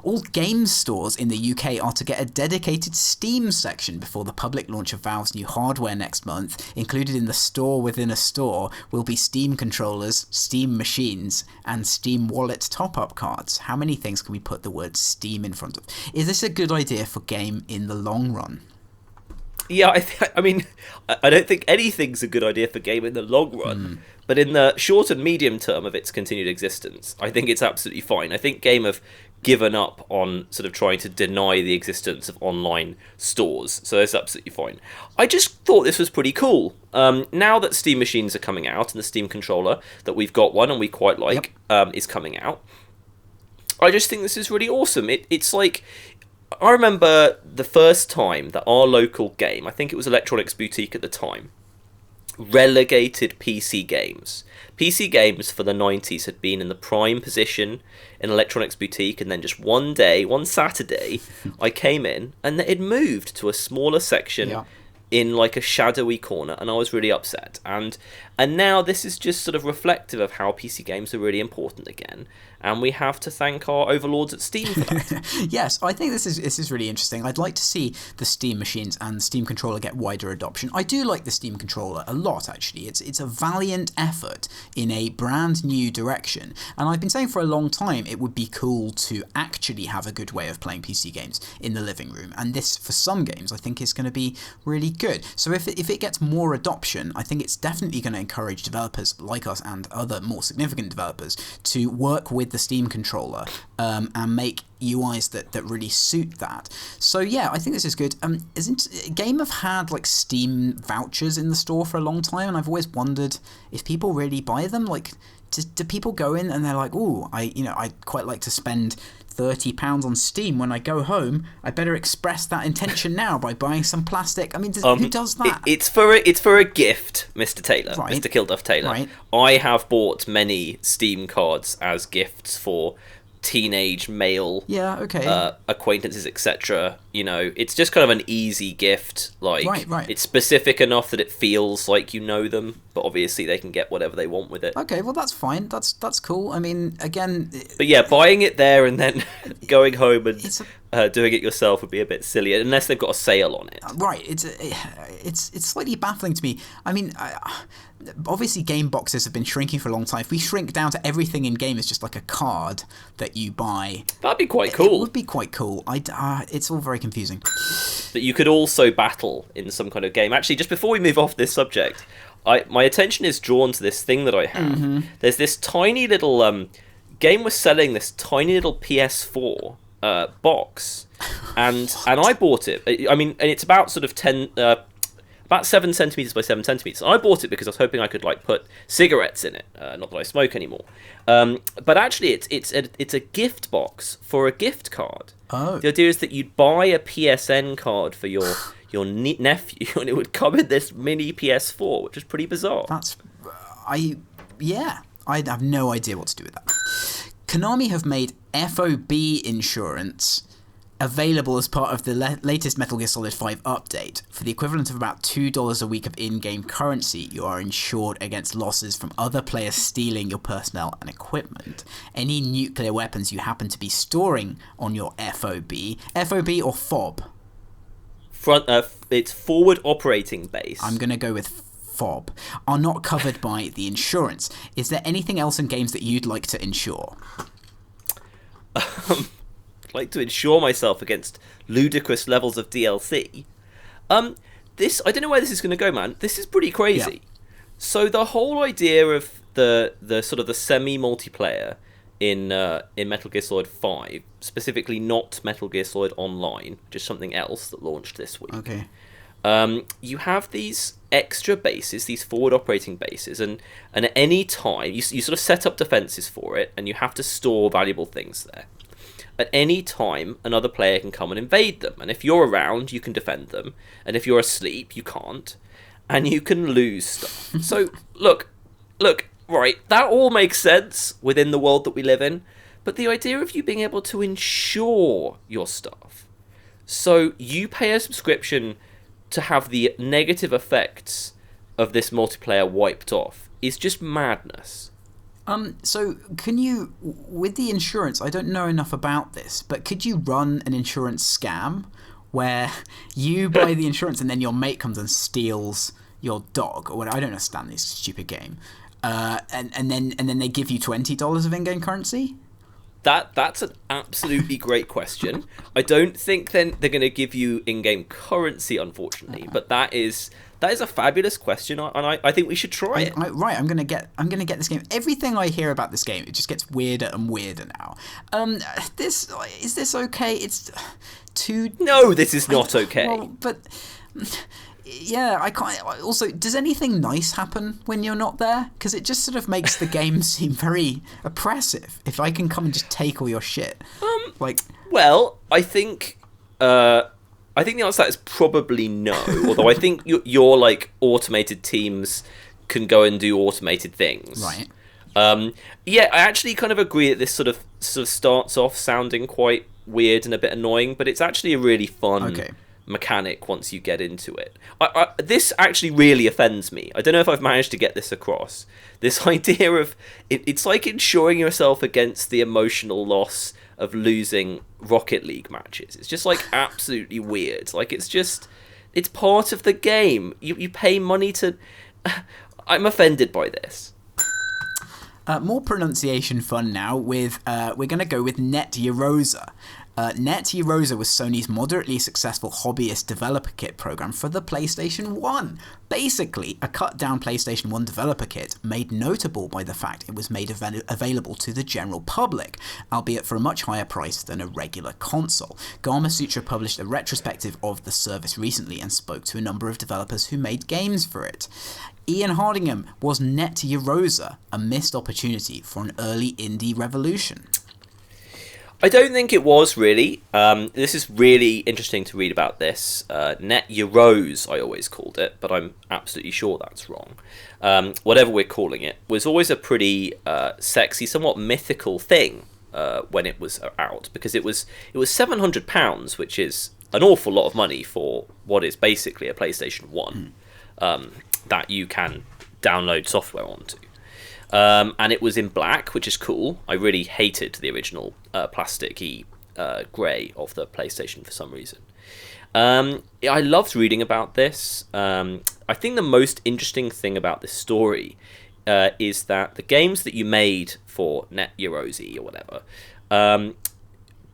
All game stores in the UK are to get a dedicated Steam section before the public launch of Valve's new hardware next month. Included in the store within a store will be Steam controllers, Steam machines, and Steam wallet top-up cards. How many things can we put the word Steam in front of? Is this a good idea for game in the long run? Yeah, I mean, I don't think anything's a good idea for game in the long run, but in the short and medium term of its continued existence, I think it's absolutely fine. I think Game have given up on sort of trying to deny the existence of online stores, so that's absolutely fine. I just thought this was pretty cool. Now that Steam machines are coming out, and the Steam controller, that we've got one and we quite like, is coming out, I just think this is really awesome. It's like... I remember the first time that our local game, I think it was Electronics Boutique at the time, relegated PC games. PC games for the 90s had been in the prime position in Electronics Boutique, and then just one Saturday, I came in and it moved to a smaller section in like a shadowy corner, and I was really upset. And now this is just sort of reflective of how PC games are really important again, and we have to thank our overlords at Steam for that. Yes, I think this is really interesting. I'd like to see the Steam machines and the Steam controller get wider adoption. I do like the Steam controller a lot, actually. It's a valiant effort in a brand new direction, and I've been saying for a long time it would be cool to actually have a good way of playing PC games in the living room, and this, for some games, I think is going to be really good. So if it gets more adoption, I think it's definitely going to encourage developers like us and other more significant developers to work with the Steam controller and make UIs that really suit that. So yeah, I think this is good. Game have had like Steam vouchers in the store for a long time, and I've always wondered if people really buy them. Like, do people go in and they're like, "Ooh, I'd quite like to spend £30 on Steam when I go home. I better express that intention now by buying some plastic." I mean, who does that? It's for a gift, Mr. Taylor, right. Mr. Kilduff Taylor. Right. I have bought many Steam cards as gifts for teenage male acquaintances, etc. It's just kind of an easy gift. Like, right. It's specific enough that it feels like you know them, but obviously they can get whatever they want with it. Okay, well that's fine. That's cool. I mean, again, but yeah, buying it there and then going home and doing it yourself would be a bit silly unless they've got a sale on it. Right. It's slightly baffling to me. I mean, obviously game boxes have been shrinking for a long time. If we shrink down to everything in game is just like a card that you buy, that'd be quite cool. It would be quite cool. It's all very confusing. That you could also battle in some kind of game. Actually, just before we move off this subject, my attention is drawn to this thing that I have. Mm-hmm. There's this tiny little game was selling this tiny little PS4 box, and I bought it. I mean, and it's about sort of about 7 centimeters by 7 centimeters. I bought it because I was hoping I could like put cigarettes in it. Not that I smoke anymore. But actually, it's a gift box for a gift card. Oh. The idea is that you'd buy a PSN card for your nephew, and it would come in this mini PS4, which is pretty bizarre. I have no idea what to do with that. Konami have made FOB insurance available as part of the latest Metal Gear Solid 5 update. For the equivalent of about $2 a week of in-game currency, you are insured against losses from other players stealing your personnel and equipment. Any nuclear weapons you happen to be storing on your FOB or FOB? It's forward operating base. I'm going to go with FOB, are not covered by the insurance. Is there anything else in games that you'd like to insure? I'd like to insure myself against ludicrous levels of DLC. I don't know where this is going to go, man. This is pretty crazy. Yeah. So the whole idea of the sort of the semi-multiplayer in Metal Gear Solid 5, specifically not Metal Gear Solid Online, just something else that launched this week. Okay. You have these extra bases, these forward operating bases, and at any time you sort of set up defenses for it, and you have to store valuable things there. At any time, another player can come and invade them, and if you're around, you can defend them, and if you're asleep, you can't, and you can lose stuff. So look, right, that all makes sense within the world that we live in, but the idea of you being able to insure your stuff, so you pay a subscription to have the negative effects of this multiplayer wiped off, is just madness. So can you, with the insurance, I don't know enough about this, but could you run an insurance scam where you buy the insurance and then your mate comes and steals your dog, or whatever? I don't understand this stupid game. And then they give you $20 of in-game currency? That's an absolutely great question. I don't think then they're going to give you in-game currency, unfortunately, but that is a fabulous question, and I think we should try it. Right, I'm gonna get this game. Everything I hear about this game, it just gets weirder and weirder now. Is this okay? It's too. No, this is not okay. Well, but yeah, I can't. Also, does anything nice happen when you're not there? Because it just sort of makes the game seem very oppressive. If I can come and just take all your shit, Well, I think the answer to that is probably no. Although I think your like automated teams can go and do automated things. Right. Yeah, I actually kind of agree that this sort of starts off sounding quite weird and a bit annoying, but it's actually a really fun mechanic once you get into it. This actually really offends me. I don't know if I've managed to get this across. This idea of it's like insuring yourself against the emotional loss of losing Rocket League matches. It's just like absolutely weird. Like it's part of the game. You pay money to. I'm offended by this. More pronunciation fun now with we're going to go with Net Yarosa. Net Yarosa was Sony's moderately successful hobbyist developer kit program for the PlayStation 1. Basically, a cut-down PlayStation 1 developer kit made notable by the fact it was made available to the general public, albeit for a much higher price than a regular console. Gamasutra published a retrospective of the service recently and spoke to a number of developers who made games for it. Ian Hardingham, was Net Yarosa a missed opportunity for an early indie revolution? I don't think it was, really. This is really interesting to read about this. Net Yarosa, I always called it, but I'm absolutely sure that's wrong. Whatever we're calling it, was always a pretty sexy, somewhat mythical thing when it was out, because it was £700, which is an awful lot of money for what is basically a PlayStation 1 that you can download software onto. And it was in black, which is cool. I really hated the original plasticky grey of the PlayStation for some reason. I loved reading about this. I think the most interesting thing about this story is that the games that you made for Net Yarosa or whatever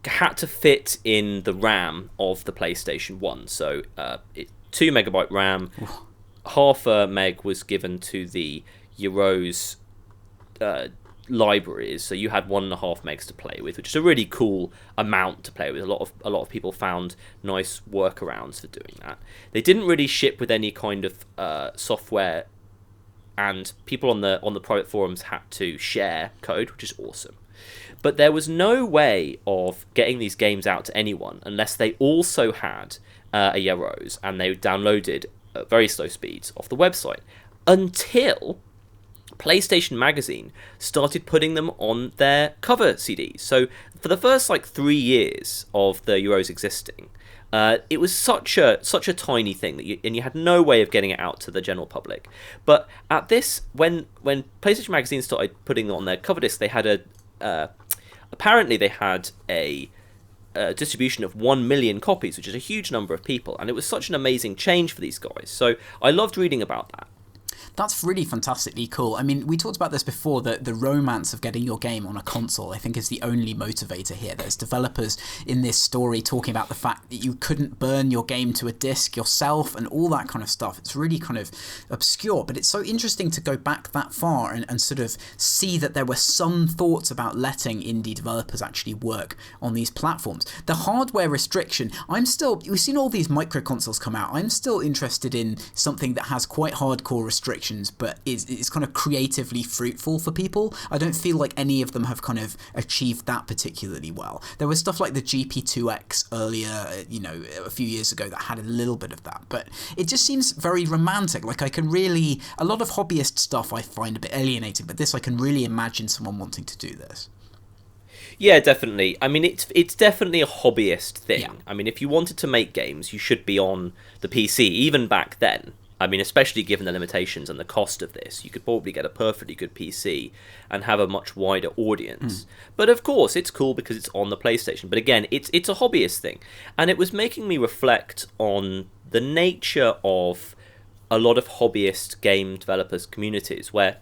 had to fit in the RAM of the PlayStation 1. So 2 megabyte RAM, half a meg was given to the Yarosa libraries, so you had 1.5 megs to play with, which is a really cool amount to play with. A lot of people found nice workarounds for doing that. They didn't really ship with any kind of software, and people on the private forums had to share code, which is awesome. But there was no way of getting these games out to anyone unless they also had a Yarose and they downloaded at very slow speeds off the website, until PlayStation Magazine started putting them on their cover CDs. So for the first 3 years of the Euros existing, it was such a tiny thing that you had no way of getting it out to the general public. But at this, when PlayStation Magazine started putting them on their cover disc, they had apparently they had a distribution of 1 million copies, which is a huge number of people, and it was such an amazing change for these guys. So I loved reading about that. That's really fantastically cool. I mean, we talked about this before, that the romance of getting your game on a console, I think, is the only motivator here. There's developers in this story talking about the fact that you couldn't burn your game to a disc yourself and all that kind of stuff. It's really kind of obscure, but it's so interesting to go back that far and sort of see that there were some thoughts about letting indie developers actually work on these platforms. The hardware restriction, we've seen all these micro consoles come out. I'm still interested in something that has quite hardcore restrictions, but is kind of creatively fruitful for people. I don't feel like any of them have kind of achieved that particularly well. There was stuff like the GP2X earlier, a few years ago, that had a little bit of that, but it just seems very romantic. Like, a lot of hobbyist stuff I find a bit alienating, but this, I can really imagine someone wanting to do this. Yeah, definitely. I mean, it's definitely a hobbyist thing. Yeah. I mean, if you wanted to make games, you should be on the PC, even back then. I mean, especially given the limitations and the cost of this, you could probably get a perfectly good PC and have a much wider audience. But of course, it's cool because it's on the PlayStation. But again, it's a hobbyist thing. And it was making me reflect on the nature of a lot of hobbyist game developers communities, where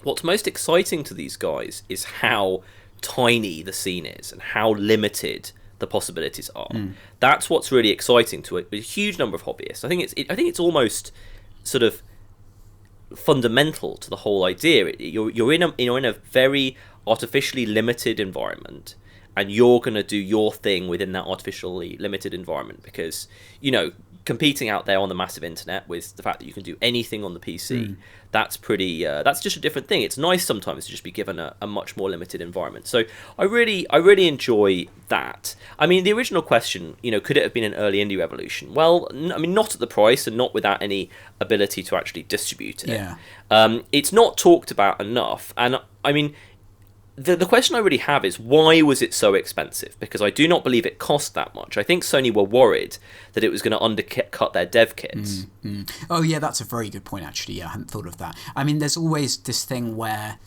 what's most exciting to these guys is how tiny the scene is and how limited the possibilities are. That's what's really exciting to a huge number of hobbyists. I think it's almost sort of fundamental to the whole idea. You're in a very artificially limited environment, and you're going to do your thing within that artificially limited environment, because competing out there on the massive internet with the fact that you can do anything on the PC, that's pretty. That's just a different thing. It's nice sometimes to just be given a much more limited environment. So I really enjoy that. I mean, the original question, could it have been an early indie revolution? Well, I mean, not at the price and not without any ability to actually distribute it. Yeah. It's not talked about enough, and I mean, the question I really have is, why was it so expensive? Because I do not believe it cost that much. I think Sony were worried that it was going to undercut their dev kits. Oh, yeah, that's a very good point, actually. Yeah, I hadn't thought of that. I mean, there's always this thing where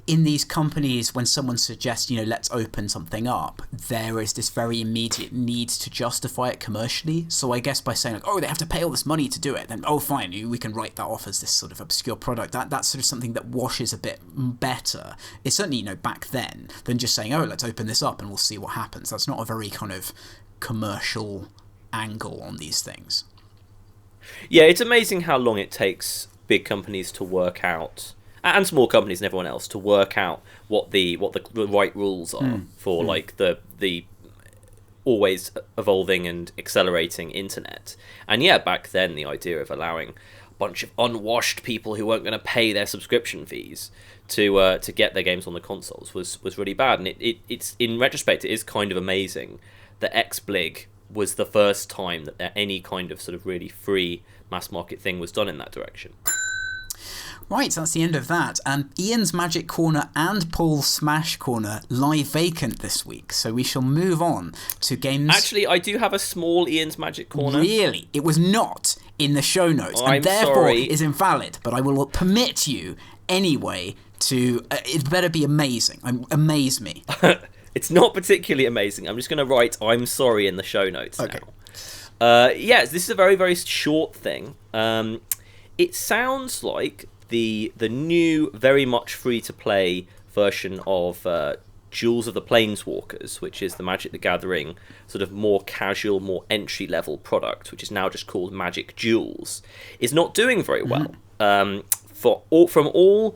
in these companies, when someone suggests, let's open something up, there is this very immediate need to justify it commercially. So I guess by saying, they have to pay all this money to do it, then, fine, we can write that off as this sort of obscure product. That's sort of something that washes a bit better. It's certainly, back then, than just saying, let's open this up and we'll see what happens. That's not a very kind of commercial angle on these things. Yeah, it's amazing how long it takes big companies to work out, and small companies and everyone else, to work out what the right rules are for the always evolving and accelerating internet. And yeah, back then the idea of allowing a bunch of unwashed people who weren't going to pay their subscription fees to get their games on the consoles was really bad. And it's in retrospect, it is kind of amazing that XBlig was the first time that any kind of sort of really free mass market thing was done in that direction. Right, so that's the end of that. And Ian's Magic Corner and Paul's Smash Corner lie vacant this week, so we shall move on to games... Actually, I do have a small Ian's Magic Corner. Really? It was not in the show notes, and therefore is invalid, but I will permit you anyway to... it better be amazing. Amaze me. It's not particularly amazing. I'm just going to write "I'm sorry" in the show notes now. Yes, this is a very, very short thing. It sounds like the new, very much free-to-play version of Jewels of the Planeswalkers, which is the Magic the Gathering sort of more casual, more entry-level product, which is now just called Magic Jewels, is not doing very well. From all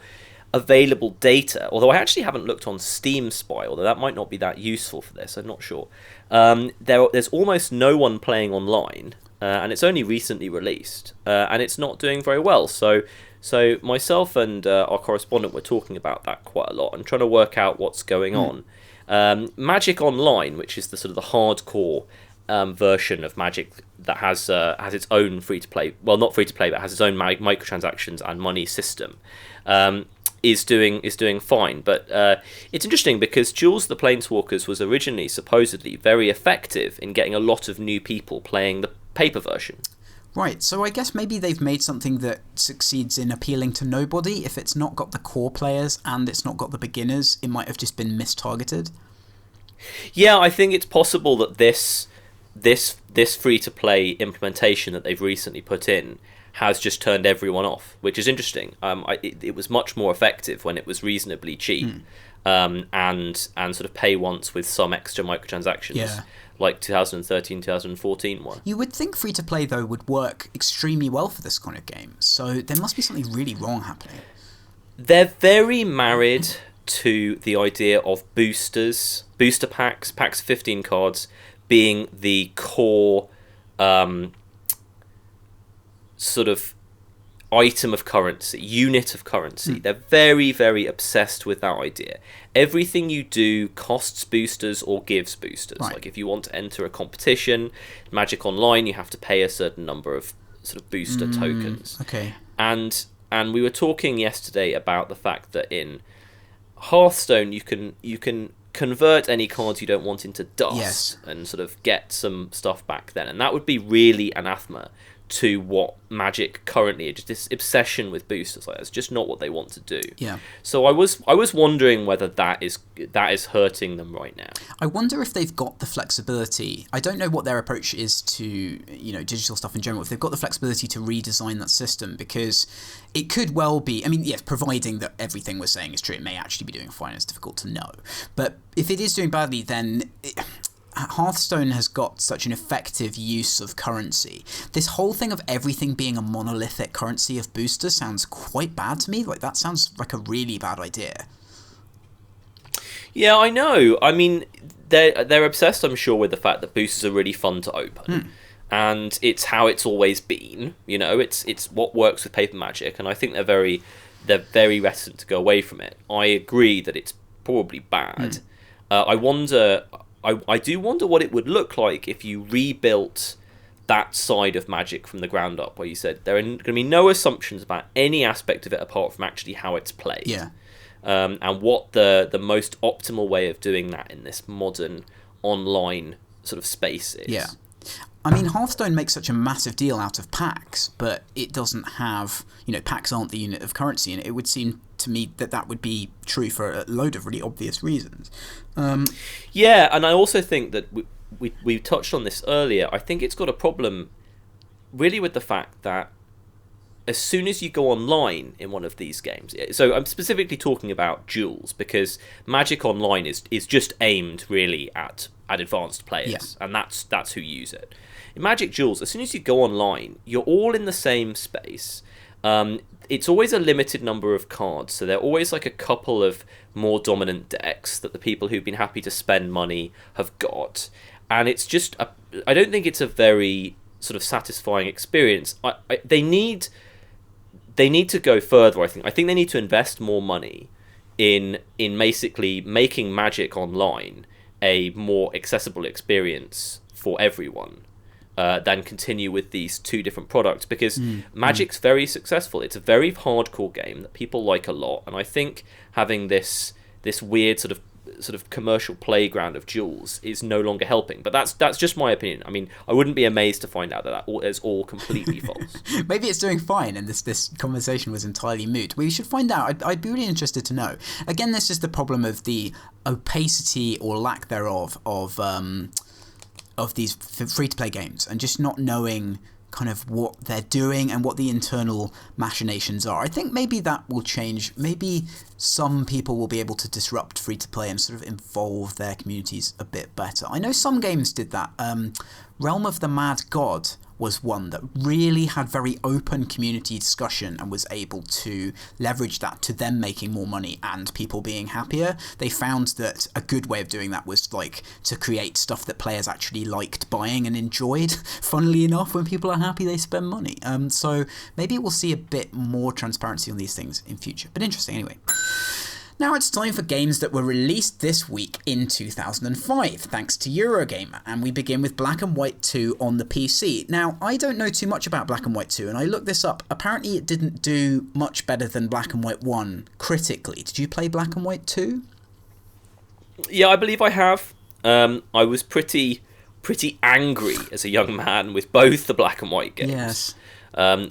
available data, although I actually haven't looked on Steam Spy, although that might not be that useful for this, I'm not sure. There's almost no one playing online, and it's only recently released, and it's not doing very well. So myself and our correspondent were talking about that quite a lot and trying to work out what's going on. Magic Online, which is the sort of the hardcore version of Magic that has its own free-to-play, well, not free-to-play, but has its own microtransactions and money system, is doing fine. But it's interesting because Duels of the Planeswalkers was originally supposedly very effective in getting a lot of new people playing the paper version. Right, so I guess maybe they've made something that succeeds in appealing to nobody. If it's not got the core players and it's not got the beginners, it might have just been mistargeted. Yeah, I think it's possible that this free-to-play implementation that they've recently put in has just turned everyone off, which is interesting. It was much more effective when it was reasonably cheap, and sort of pay once with some extra microtransactions. Yeah. Like 2013, 2014 one. You would think free-to-play, though, would work extremely well for this kind of game, so there must be something really wrong happening. They're very married to the idea of boosters, booster packs, packs of 15 cards, being the core sort of item of currency, unit of currency. They're very, very obsessed with that idea. Everything you do costs boosters or gives boosters. Right. Like if you want to enter a competition, Magic Online, you have to pay a certain number of sort of booster tokens. Okay. And we were talking yesterday about the fact that in Hearthstone you can convert any cards you don't want into dust and sort of get some stuff back then, and that would be really anathema to what Magic currently is. Just this obsession with boosters, like that's just not what they want to do. Yeah. So I was wondering whether that is hurting them right now. I wonder if they've got the flexibility. I don't know what their approach is to, digital stuff in general. If they've got the flexibility to redesign that system, because it could well be. I mean, yes, providing that everything we're saying is true, it may actually be doing fine. It's difficult to know. But if it is doing badly, then Hearthstone has got such an effective use of currency. This whole thing of everything being a monolithic currency of boosters sounds quite bad to me. Like, that sounds like a really bad idea. Yeah, I know. I mean, they're obsessed, I'm sure, with the fact that boosters are really fun to open. And it's how it's always been. It's what works with paper Magic, and I think they're very reticent to go away from it. I agree that it's probably bad. I do wonder what it would look like if you rebuilt that side of Magic from the ground up, where you said there are going to be no assumptions about any aspect of it apart from actually how it's played. Yeah. And what the most optimal way of doing that in this modern online sort of space is. Yeah. I mean, Hearthstone makes such a massive deal out of packs, but it doesn't have, packs aren't the unit of currency, and it would seem to me that would be true for a load of really obvious reasons. Yeah, and I also think that we touched on this earlier. I think it's got a problem really with the fact that as soon as you go online in one of these games, so I'm specifically talking about Duels, because Magic Online is just aimed really at advanced players, and that's who use it. In Magic Duels, as soon as you go online, you're all in the same space. It's always a limited number of cards, so they're always like a couple of more dominant decks that the people who've been happy to spend money have got, and it's just I don't think it's a very sort of satisfying experience. They need to go further. I think they need to invest more money in basically making Magic Online a more accessible experience for everyone. Than continue with these two different products, because Magic's very successful. It's a very hardcore game that people like a lot, and I think having this weird sort of commercial playground of Duels is no longer helping. But that's just my opinion. I mean, I wouldn't be amazed to find out that is all completely false. Maybe it's doing fine, and this conversation was entirely moot. We should find out. I'd be really interested to know. Again, this is the problem of the opacity or lack thereof of these free-to-play games, and just not knowing kind of what they're doing and what the internal machinations are. I think maybe that will change. Maybe some people will be able to disrupt free-to-play and sort of involve their communities a bit better. I know some games did that. Realm of the Mad God was one that really had very open community discussion and was able to leverage that to them making more money and people being happier. They found that a good way of doing that was like to create stuff that players actually liked buying and enjoyed. Funnily enough, when people are happy, they spend money. So maybe we'll see a bit more transparency on these things in future. But interesting anyway. Now it's time for games that were released this week in 2005, thanks to Eurogamer, and we begin with Black and White 2 on the PC. Now, I don't know too much about Black and White 2, and I looked this up. Apparently it didn't do much better than Black and White 1 critically. Did you play Black and White 2? Yeah, I believe I have. I was pretty angry as a young man with both the Black and White games. Yes.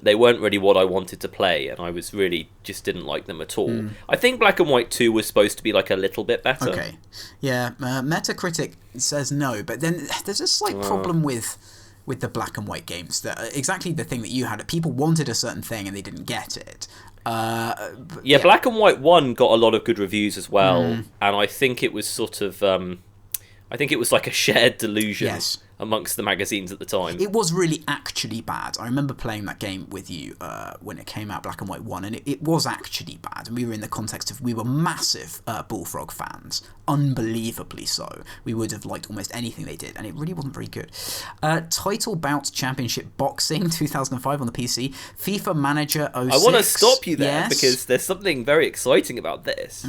They weren't really what I wanted to play, and I was really just didn't like them at all. I think Black and White 2 was supposed to be like a little bit better. Okay. Yeah, Metacritic says no, but then there's a slight problem with the Black and White games. That exactly the thing that you had. People wanted a certain thing and they didn't get it. Yeah, Black and White 1 got a lot of good reviews as well, and I think it was sort of... I think it was like a shared delusion amongst the magazines at the time. It was really actually bad. I remember playing that game with you when it came out, Black and White 1, and it was actually bad. And we were in the context of, we were massive Bullfrog fans, unbelievably so. We would have liked almost anything they did, and it really wasn't very good. Title Bout Championship Boxing 2005 on the PC, FIFA Manager 06. I want to stop you there because there's something very exciting about this.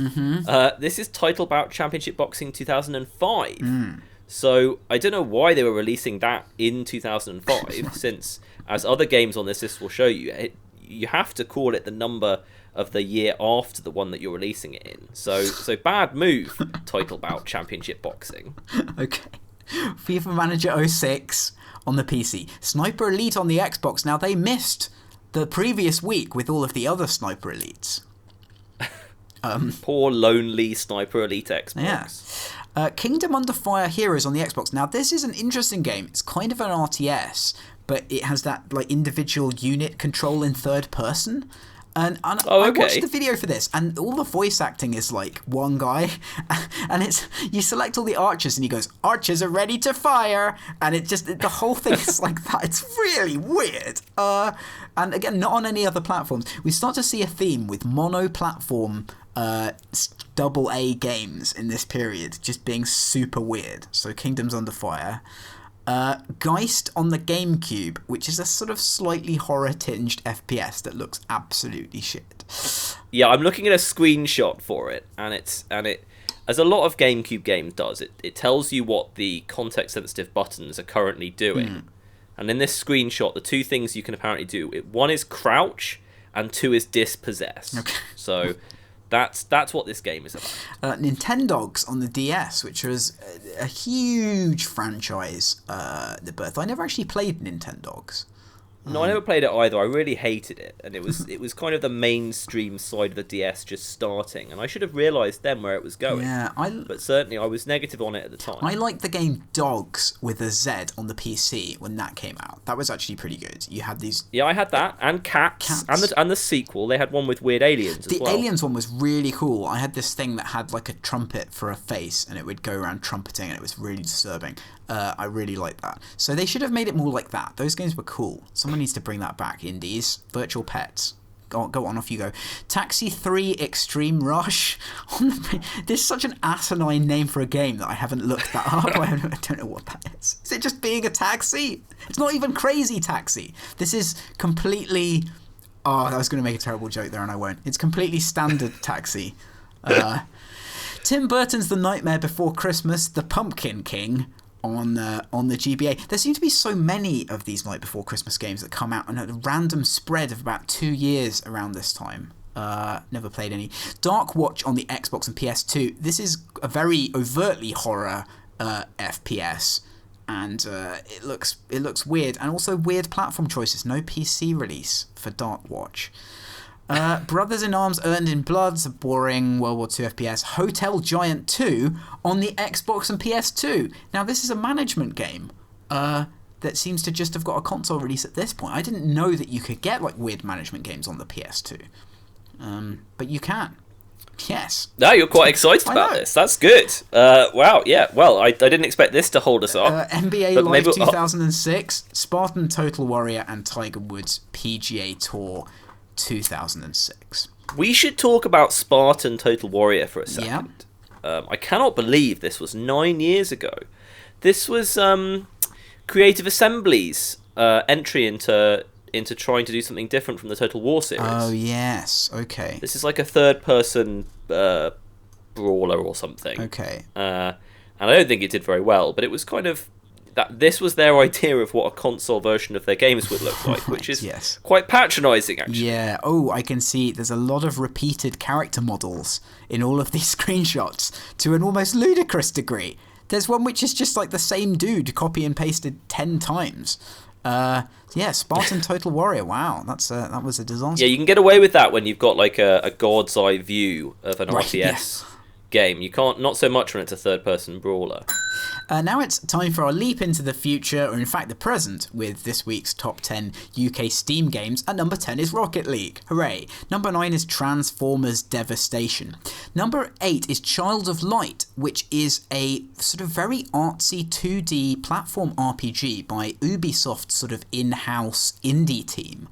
This is Title Bout Championship Boxing 2005. So I don't know why they were releasing that in 2005, since, as other games on this list will show you, you have to call it the number of the year after the one that you're releasing it in. So bad move, Title Bout Championship Boxing. Okay. FIFA Manager 06 on the PC. Sniper Elite on the Xbox. Now, they missed the previous week with all of the other Sniper Elites. Poor lonely Sniper Elite Xbox. Yeah. Kingdom Under Fire Heroes on the Xbox. Now, this is an interesting game. It's kind of an RTS, but it has that like individual unit control in third person. And I watched the video for this, and all the voice acting is like one guy, and it's, you select all the archers, and he goes, "Archers are ready to fire," and it just, the whole thing is like that. It's really weird. And again, not on any other platforms. We start to see a theme with mono-platform AA games in this period, just being super weird. So Kingdoms Under Fire. Geist on the GameCube, which is a sort of slightly horror-tinged FPS that looks absolutely shit. Yeah, I'm looking at a screenshot for it, and it, as a lot of GameCube games does, it tells you what the context-sensitive buttons are currently doing. And in this screenshot, the two things you can apparently do, one is crouch, and two is dispossess. Okay. So that's what this game is about. Nintendogs on the DS, which was a huge franchise, the birth. I never actually played Nintendogs. No, I never played it either. I really hated it, and it was kind of the mainstream side of the DS just starting, and I should have realised then where it was going. Yeah, but certainly I was negative on it at the time. I liked the game Dogs with a Z on the PC when that came out. That was actually pretty good. You had these... Yeah, I had that, and Cats. And the sequel. They had one with weird aliens as well. The aliens one was really cool. I had this thing that had like a trumpet for a face, and it would go around trumpeting, and it was really disturbing. I really liked that. So they should have made it more like that. Those games were cool. Someone needs to bring that back, indies. Virtual Pets. Go on, off you go. Taxi 3 Extreme Rush. This is such an asinine name for a game that I haven't looked that up. I don't know what that is. Is it just being a taxi? It's not even Crazy Taxi. This is completely... Oh, I was going to make a terrible joke there and I won't. It's completely standard Taxi. Tim Burton's The Nightmare Before Christmas, The Pumpkin King... on the GBA. There seem to be so many of these Night Before Christmas games that come out on a random spread of about 2 years around this time. Never played any. Dark Watch on the Xbox and PS2. This is a very overtly horror FPS, and it looks weird, and also weird platform choices. No PC release for Dark Watch. Brothers in Arms Earned in Blood's a boring World War II FPS. Hotel Giant 2 on the Xbox and PS2. Now, this is a management game that seems to just have got a console release at this point. I didn't know that you could get like weird management games on the PS2. But you can. Yes. No, you're quite excited I about know. this. That's good. Wow, yeah. Well, I didn't expect this to hold us up. NBA but Live maybe- 2006, Spartan Total Warrior, and Tiger Woods PGA Tour 2006. We should talk about Spartan Total Warrior for a second. I cannot believe this was 9 years ago. This was Creative Assembly's entry into trying to do something different from the Total War series. Oh, yes. Okay. This is like a third-person brawler or something. Okay. And I don't think it did very well, but it was kind of that. This was their idea of what a console version of their games would look like, which is Yes. quite patronising, actually. Yeah. Oh, I can see there's a lot of repeated character models in all of these screenshots to an almost ludicrous degree. There's one which is just like the same dude copy and pasted 10 times. Yeah, Spartan Total Warrior. Wow, that was a disaster. Yeah, you can get away with that when you've got like a god's eye view of an Right, RTS game. You can't, not so much when it's a third-person brawler. Now it's time for our leap into the future, or in fact the present, with this week's top 10 UK Steam games. At number 10 is Rocket League. Hooray. Number 9 is Transformers Devastation. Number 8 is Child of Light, which is a sort of very artsy 2D platform RPG by Ubisoft's sort of in-house indie team.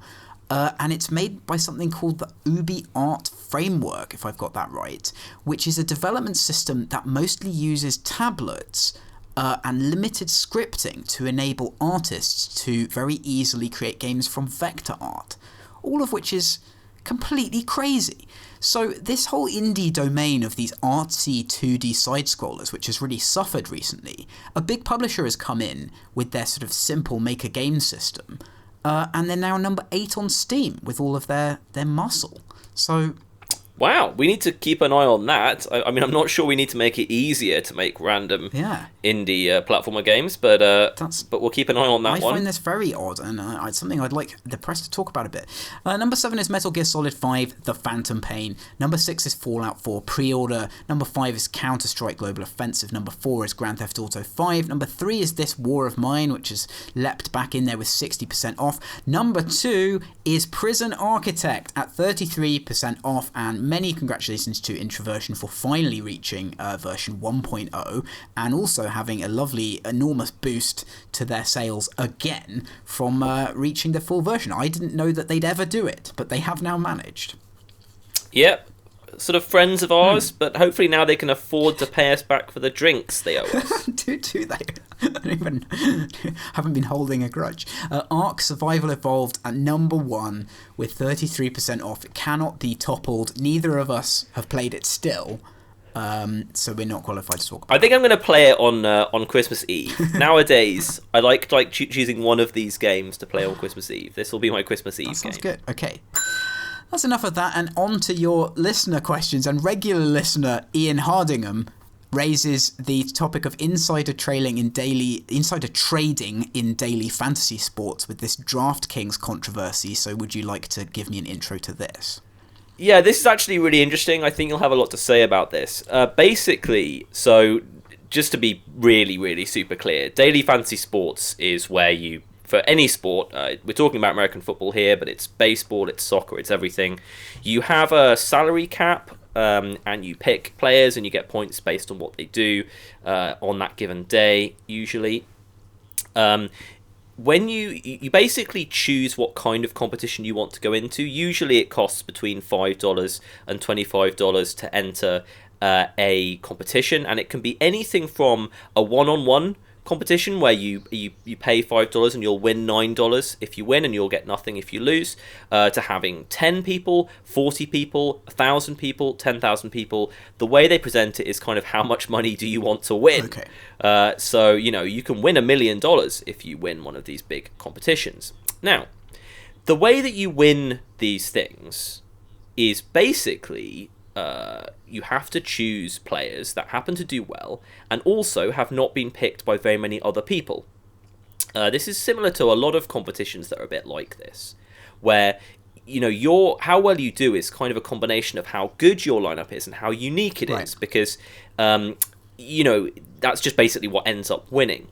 And it's made by something called the Ubi Art Framework, if I've got that right, which is a development system that mostly uses tablets and limited scripting to enable artists to very easily create games from vector art, all of which is completely crazy. So this whole indie domain of these artsy 2D side-scrollers, which has really suffered recently, a big publisher has come in with their sort of simple make-a-game system, and they're now number 8 on Steam with all of their muscle. So Wow, we need to keep an eye on that. I mean, I'm not sure we need to make it easier to make random indie platformer games, but we'll keep an eye on that one. I find this very odd, and it's something I'd like the press to talk about a bit. Number 7 is Metal Gear Solid 5, The Phantom Pain. Number 6 is Fallout 4 Pre-Order. Number 5 is Counter-Strike Global Offensive. Number 4 is Grand Theft Auto 5. Number 3 is This War of Mine, which has leapt back in there with 60% off. Number 2 is Prison Architect at 33% off, and many congratulations to Introversion for finally reaching version 1.0 and also having a lovely, enormous boost to their sales again from reaching the full version. I didn't know that they'd ever do it, but they have now managed. Yep. Sort of friends of ours, but hopefully now they can afford to pay us back for the drinks they owe us. do they? I don't even haven't been holding a grudge. Ark Survival Evolved at number 1 with 33% off. It cannot be toppled. Neither of us have played it still, so we're not qualified to talk about it. I think I'm going to play it on Christmas Eve. Nowadays, I like choosing one of these games to play on Christmas Eve. This will be my Christmas Eve game. Sounds good. Okay. That's enough of that, and on to your listener questions. And regular listener Ian Hardingham raises the topic of insider trading in daily fantasy sports with this DraftKings controversy. So would you like to give me an intro to this? Yeah, this is actually really interesting. I think you'll have a lot to say about this. Basically, so just to be really, really super clear, daily fantasy sports is where you, for any sport, we're talking about American football here, but it's baseball, it's soccer, it's everything. You have a salary cap, and you pick players and you get points based on what they do on that given day, usually. When you basically choose what kind of competition you want to go into. Usually it costs between $5 and $25 to enter a competition, and it can be anything from a one-on-one competition where you pay $5 and you'll win $9 if you win, and you'll get nothing if you lose, to having 10 people, 40 people, 1,000 people, 10,000 people. The way they present it is kind of how much money do you want to win. Okay. So you can win $1 million if you win one of these big competitions. Now, the way that you win these things is basically you have to choose players that happen to do well and also have not been picked by very many other people. This is similar to a lot of competitions that are a bit like this, where how well you do is kind of a combination of how good your lineup is and how unique it is, because that's just basically what ends up winning.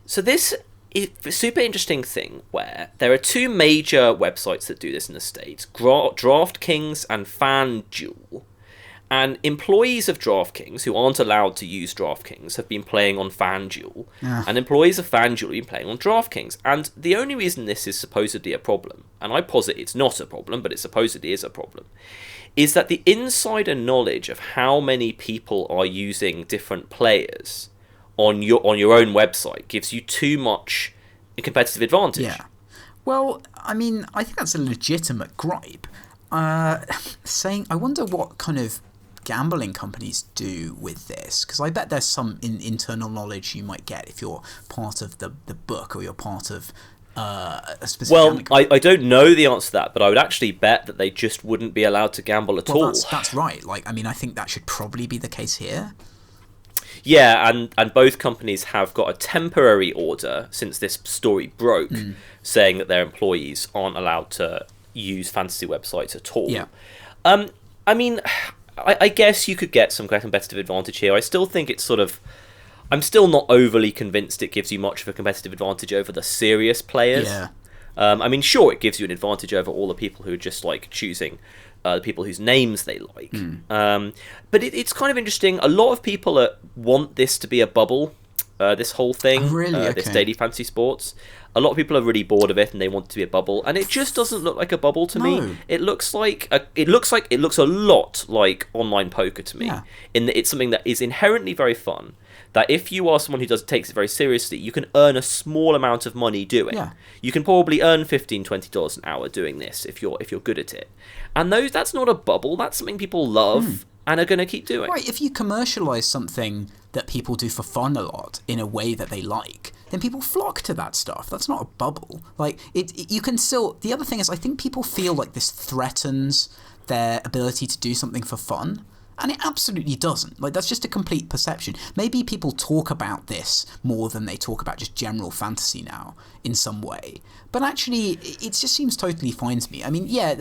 So this is a super interesting thing where there are two major websites that do this in the States, DraftKings and FanDuel. And employees of DraftKings, who aren't allowed to use DraftKings, have been playing on FanDuel. And employees of FanDuel have been playing on DraftKings. And the only reason this is supposedly a problem, and I posit it's not a problem, but it supposedly is a problem, is that the insider knowledge of how many people are using different players on your own website gives you too much competitive advantage. Yeah. Well, I mean, I think that's a legitimate gripe. I wonder what kind of gambling companies do with this, because I bet there's some internal knowledge you might get if you're part of the book or you're part of a specific. Well, I don't know the answer to that, but I would actually bet that they just wouldn't be allowed to gamble at all. That's right. Like, I mean, I think that should probably be the case here. Yeah, and both companies have got a temporary order since this story broke, saying that their employees aren't allowed to use fantasy websites at all. Yeah. I mean, I guess you could get some competitive advantage here. I still think it's sort of... I'm still not overly convinced it gives you much of a competitive advantage over the serious players. Yeah. I mean, sure, it gives you an advantage over all the people who are just, like, choosing the people whose names they like. But it's kind of interesting. A lot of people want this to be a bubble, this whole thing, Oh, really? Okay. This daily fantasy sports. A lot of people are really bored of it and they want it to be a bubble, and it just doesn't look like a bubble to me. It looks a lot like online poker to me. Yeah. In that it's something that is inherently very fun. That if you are someone who takes it very seriously, you can earn a small amount of money doing. Yeah. You can probably earn $15, $20 an hour doing this if you're good at it. And that's not a bubble. That's something people love and are going to keep doing. Right, if you commercialize something that people do for fun a lot in a way that they like, then people flock to that stuff. That's not a bubble. Like, you can still... The other thing is, I think people feel like this threatens their ability to do something for fun. And it absolutely doesn't. Like, that's just a complete perception. Maybe people talk about this more than they talk about just general fantasy now, in some way. But actually, it just seems totally fine to me. I mean, yeah,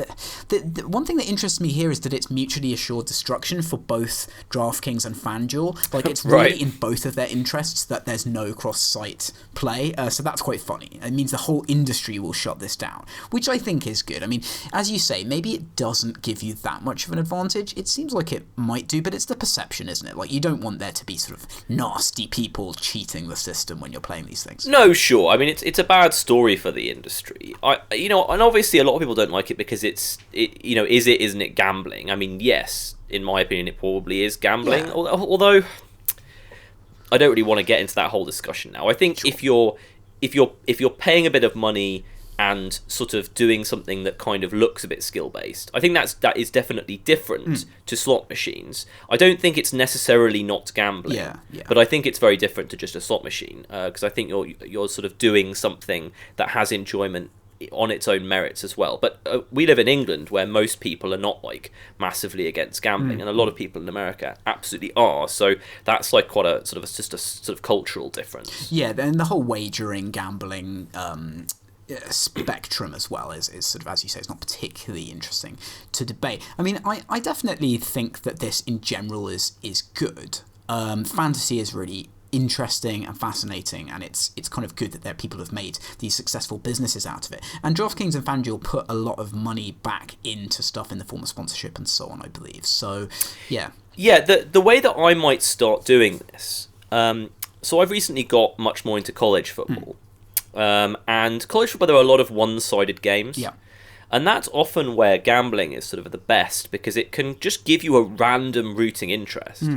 the one thing that interests me here is that it's mutually assured destruction for both DraftKings and FanDuel. Like, it's really Right. in both of their interests that there's no cross-site play. So that's quite funny. It means the whole industry will shut this down, which I think is good. I mean, as you say, maybe it doesn't give you that much of an advantage. It seems like it might do, but it's the perception, isn't it? Like, you don't want there to be sort of nasty people cheating the system when you're playing these things. No, sure. I mean, it's a bad story for the industry. And obviously a lot of people don't like it because isn't it gambling? I mean, yes, in my opinion, it probably is gambling. Yeah. Although I don't really want to get into that whole discussion now. I think if you're paying a bit of money and sort of doing something that kind of looks a bit skill-based, I think that is definitely different to slot machines. I don't think it's necessarily not gambling, but I think it's very different to just a slot machine, because I think you're sort of doing something that has enjoyment on its own merits as well. But we live in England, where most people are not like massively against gambling, and a lot of people in America absolutely are. So that's like quite a sort of just a sort of cultural difference. Yeah, and the whole wagering, gambling spectrum as well is sort of, as you say, it's not particularly interesting to debate. I mean, I definitely think that this in general is good. Fantasy is really interesting and fascinating, and it's kind of good that there are people who have made these successful businesses out of it. And DraftKings and FanDuel put a lot of money back into stuff in the form of sponsorship and so on, I believe. So, yeah. Yeah, the way that I might start doing this, so I've recently got much more into college football. And college football, there are a lot of one-sided games. Yeah. And that's often where gambling is sort of the best, because it can just give you a random rooting interest.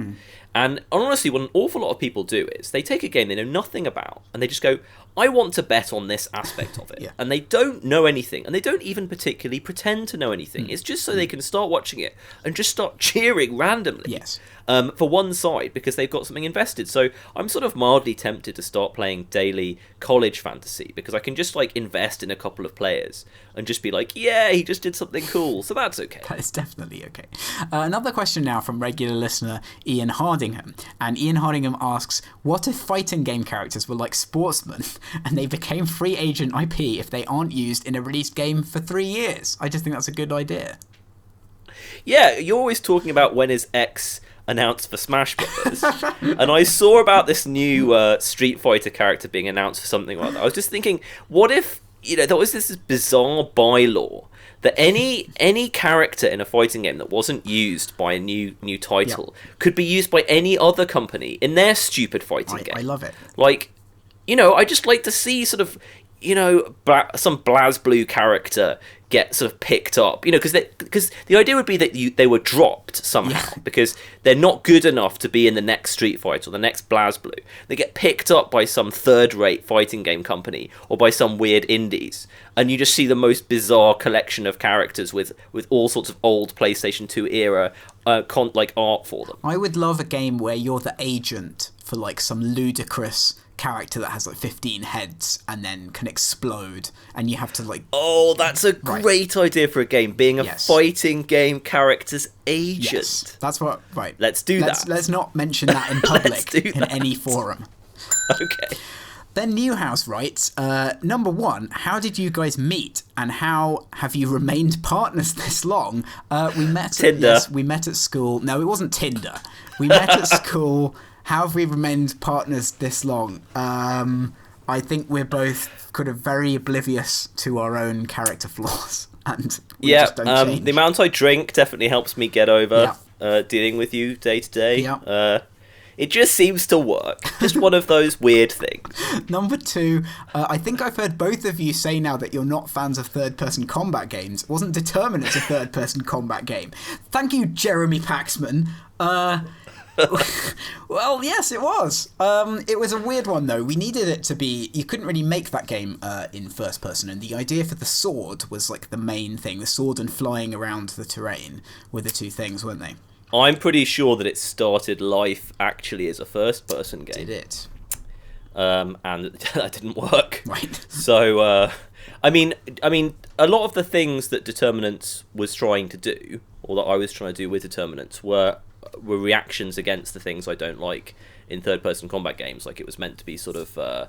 And honestly, what an awful lot of people do is they take a game they know nothing about and they just go, I want to bet on this aspect of it. Yeah. And they don't know anything, and they don't even particularly pretend to know anything. It's just so they can start watching it and just start cheering randomly. Yes. For one side, because they've got something invested. So I'm sort of mildly tempted to start playing daily college fantasy, because I can just like invest in a couple of players and just be like, yeah, he just did something cool. So that's okay. That is definitely okay. Another question now from regular listener Ian Hardingham. And Ian Hardingham asks, what if fighting game characters were like sportsmen and they became free agent IP if they aren't used in a released game for 3 years? I just think that's a good idea. Yeah, you're always talking about when is X announced for Smash Brothers, and I saw about this new Street Fighter character being announced for something like that. I was just thinking, what if there was this bizarre bylaw that any character in a fighting game that wasn't used by a new title could be used by any other company in their stupid fighting game. I love it. Like, I just like to see sort of, some BlazBlue character get sort of picked up, because the idea would be that they were dropped somehow because they're not good enough to be in the next Street Fighter or the next BlazBlue. They get picked up by some third-rate fighting game company or by some weird indies, and you just see the most bizarre collection of characters with all sorts of old PlayStation 2 era art for them. I would love a game where you're the agent for like some ludicrous character that has like 15 heads and then can explode, and you have to like... Oh, that's a great idea for a game, being a fighting game character's agent. Yes, that's what... Right. Let's do that. Let's not mention that in public in any forum. Okay. Then Newhouse writes, number 1, how did you guys meet and how have you remained partners this long? We met Tinder. Yes, we met at school. No, it wasn't Tinder. We met at school. How have we remained partners this long? I think we're both kind of very oblivious to our own character flaws. And we just don't change. The amount I drink definitely helps me get over dealing with you day to day. Yeah. It just seems to work. Just one of those weird things. Number 2, I think I've heard both of you say now that you're not fans of third-person combat games. It wasn't determined it's a third-person combat game. Thank you, Jeremy Paxman. Well, yes, it was. It was a weird one, though. We needed it to be... You couldn't really make that game in first person, and the idea for the sword was like the main thing. The sword and flying around the terrain were the two things, weren't they? I'm pretty sure that it started life actually as a first-person game. Did it? And that didn't work. Right. So, I mean, a lot of the things that Determinants was trying to do, or that I was trying to do with Determinants, were reactions against the things I don't like in third-person combat games. Like, it was meant to be sort of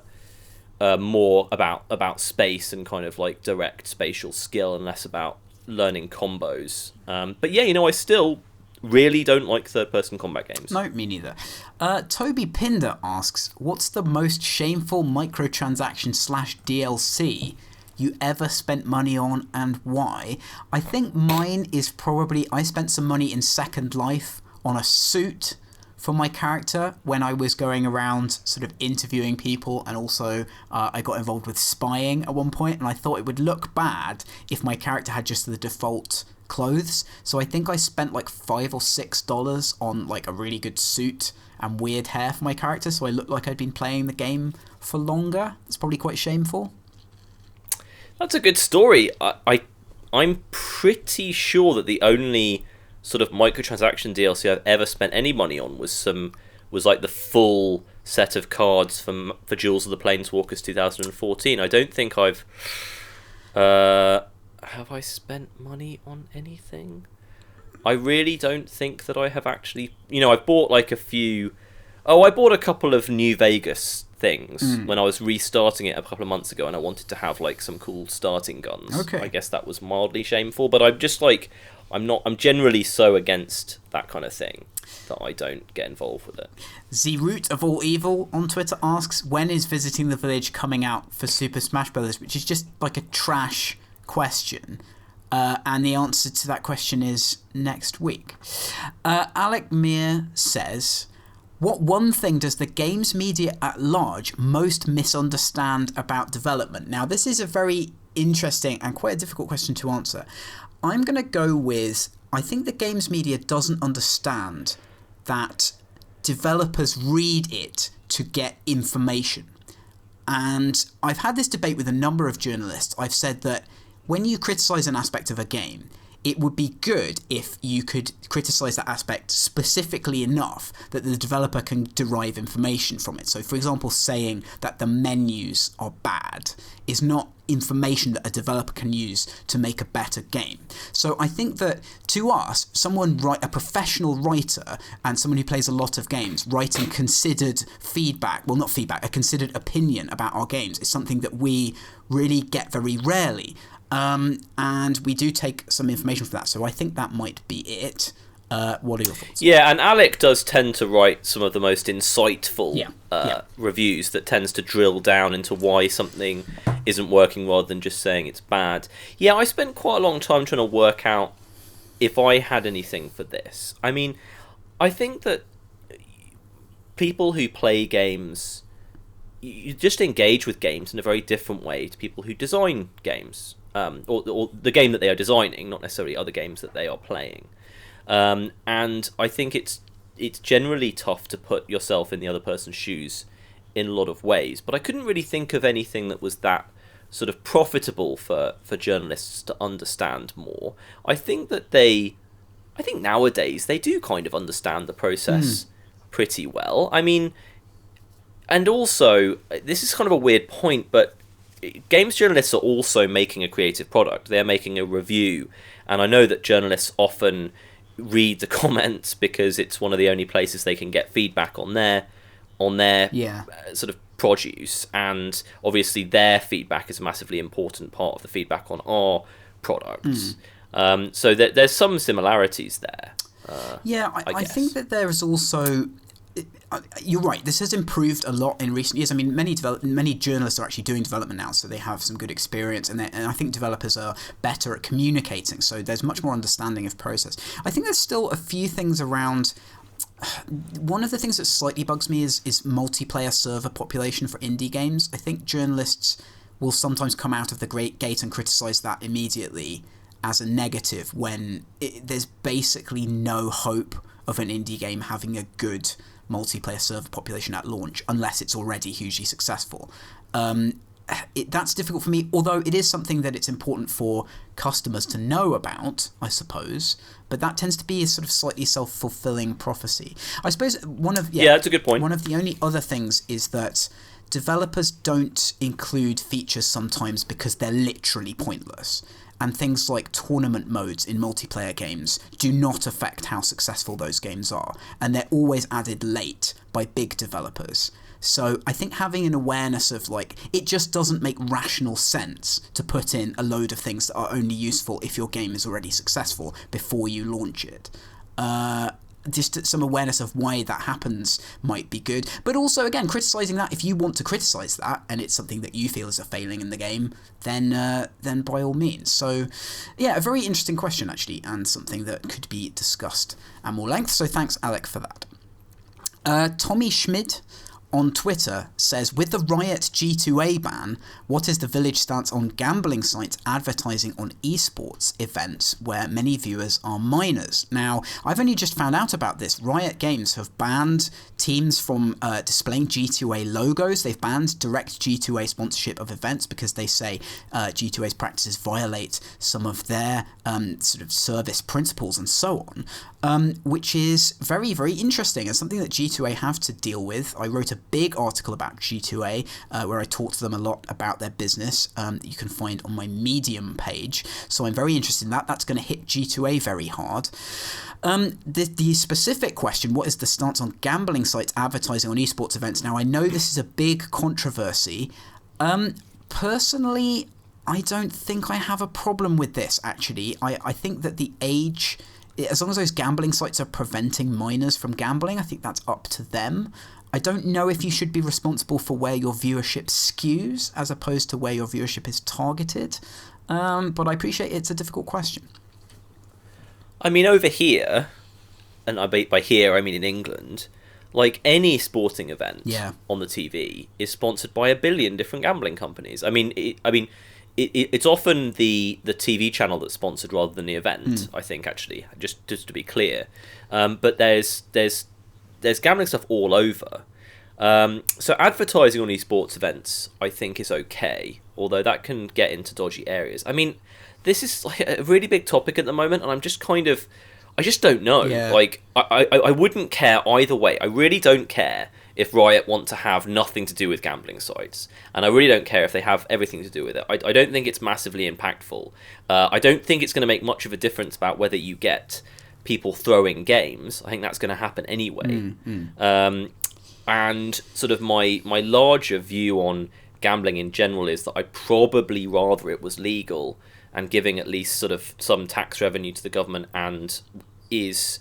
more about space and kind of like direct spatial skill and less about learning combos. But yeah, I still really don't like third-person combat games. No, me neither. Toby Pinder asks, what's the most shameful microtransaction/DLC you ever spent money on and why? I think mine is probably... I spent some money in Second Life on a suit for my character when I was going around sort of interviewing people, and also I got involved with spying at one point, and I thought it would look bad if my character had just the default clothes. So I think I spent like $5 or $6 on like a really good suit and weird hair for my character, so I looked like I'd been playing the game for longer. It's probably quite shameful. That's a good story. I'm pretty sure that the only sort of microtransaction DLC I've ever spent any money on was like the full set of cards for Jewels of the Planeswalkers 2014. I don't think I've have I spent money on anything? I really don't think that I have actually. I've bought like a few. Oh, I bought a couple of New Vegas things when I was restarting it a couple of months ago, and I wanted to have like some cool starting guns. Okay. I guess that was mildly shameful, but I'm just like I'm generally so against that kind of thing that I don't get involved with it. The Root of All Evil on Twitter asks, when is Visiting the Village coming out for Super Smash Bros., which is just like a trash question. And the answer to that question is next week. Alec Meir says, what one thing does the games media at large most misunderstand about development? Now, this is a very interesting and quite a difficult question to answer. I'm going to go with, I think the games media doesn't understand that developers read it to get information. And I've had this debate with a number of journalists. I've said that when you criticise an aspect of a game, it would be good if you could criticise that aspect specifically enough that the developer can derive information from it. So, for example, saying that the menus are bad is not information that a developer can use to make a better game. So I think that to us, a professional writer and someone who plays a lot of games, writing considered feedback, well, not feedback, a considered opinion about our games is something that we really get very rarely. And we do take some information from that, so I think that might be it. What are your thoughts? Yeah, and Alec does tend to write some of the most insightful reviews that tends to drill down into why something isn't working rather than just saying it's bad. Yeah, I spent quite a long time trying to work out if I had anything for this. I mean, I think that people who play games, you just engage with games in a very different way to people who design games, or the game that they are designing, not necessarily other games that they are playing. And I think it's generally tough to put yourself in the other person's shoes in a lot of ways. But I couldn't really think of anything that was that sort of profitable for journalists to understand more. I think nowadays they do kind of understand the process pretty well. I mean, and also, this is kind of a weird point, but games journalists are also making a creative product. They're making a review. And I know that journalists often read the comments because it's one of the only places they can get feedback on their sort of produce, and obviously their feedback is a massively important part of the feedback on our products. So there's some similarities there. I think that there is also... You're right. This has improved a lot in recent years. I mean, many journalists are actually doing development now, so they have some good experience, and I think developers are better at communicating. So there's much more understanding of process. I think there's still a few things around. One of the things that slightly bugs me is multiplayer server population for indie games. I think journalists will sometimes come out of the great gate and criticize that immediately as a negative when there's basically no hope of an indie game having a good multiplayer server population at launch unless it's already hugely successful. That's difficult for me, although it is something that it's important for customers to know about, I suppose, but that tends to be a sort of slightly self-fulfilling prophecy. I suppose that's a good point. One of the only other things is that developers don't include features sometimes because they're literally pointless. And things like tournament modes in multiplayer games do not affect how successful those games are. And they're always added late by big developers. So I think having an awareness of, it just doesn't make rational sense to put in a load of things that are only useful if your game is already successful before you launch it. Just some awareness of why that happens might be good. But also, again, criticising that, if you want to criticise that and it's something that you feel is a failing in the game, then by all means. So, yeah, a very interesting question, actually, and something that could be discussed at more length. So thanks, Alec, for that. Tommy Schmid on Twitter says, with the Riot G2A ban, what is the Village stance on gambling sites advertising on esports events where many viewers are minors? Now, I've only just found out about this. Riot Games have banned teams from displaying G2A logos. They've banned direct G2A sponsorship of events because they say G2A's practices violate some of their sort of service principles and so on, which is very, very interesting and something that G2A have to deal with. I wrote a big article about G2A where I talked to them a lot about their business that you can find on my Medium page. So I'm very interested in that. That's going to hit G2A very hard. The specific question, what is the stance on gambling sites advertising on esports events? Now, I know this is a big controversy. Personally, I don't think I have a problem with this, actually. I think that the age, as long as those gambling sites are preventing minors from gambling, I think that's up to them. I don't know if you should be responsible for where your viewership skews as opposed to where your viewership is targeted, but I appreciate it's a difficult question. I mean, over here, and by here I mean in England, any sporting event on the TV is sponsored by a billion different gambling companies. I mean, it's often the TV channel that's sponsored rather than the event. I think, actually, just to be clear, but there's gambling stuff all over. So advertising on esports events, I think, is okay, although that can get into dodgy areas. I mean, this is a really big topic at the moment, and I just don't know. Yeah. I wouldn't care either way. I really don't care if Riot want to have nothing to do with gambling sites, and I really don't care if they have everything to do with it. I don't think it's massively impactful. I don't think it's going to make much of a difference about whether you get people throwing games. I think that's going to happen anyway. And sort of my larger view on gambling in general is that I'd probably rather it was legal and giving at least sort of some tax revenue to the government and is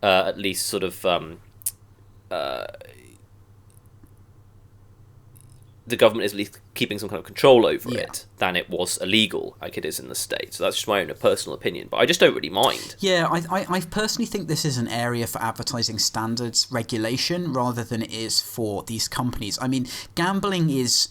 at least sort of the government is at least keeping some kind of control over it than it was illegal like it is in the States. So that's just my own personal opinion, but I just don't really mind. Yeah, I personally think this is an area for advertising standards regulation rather than it is for these companies. I mean, gambling is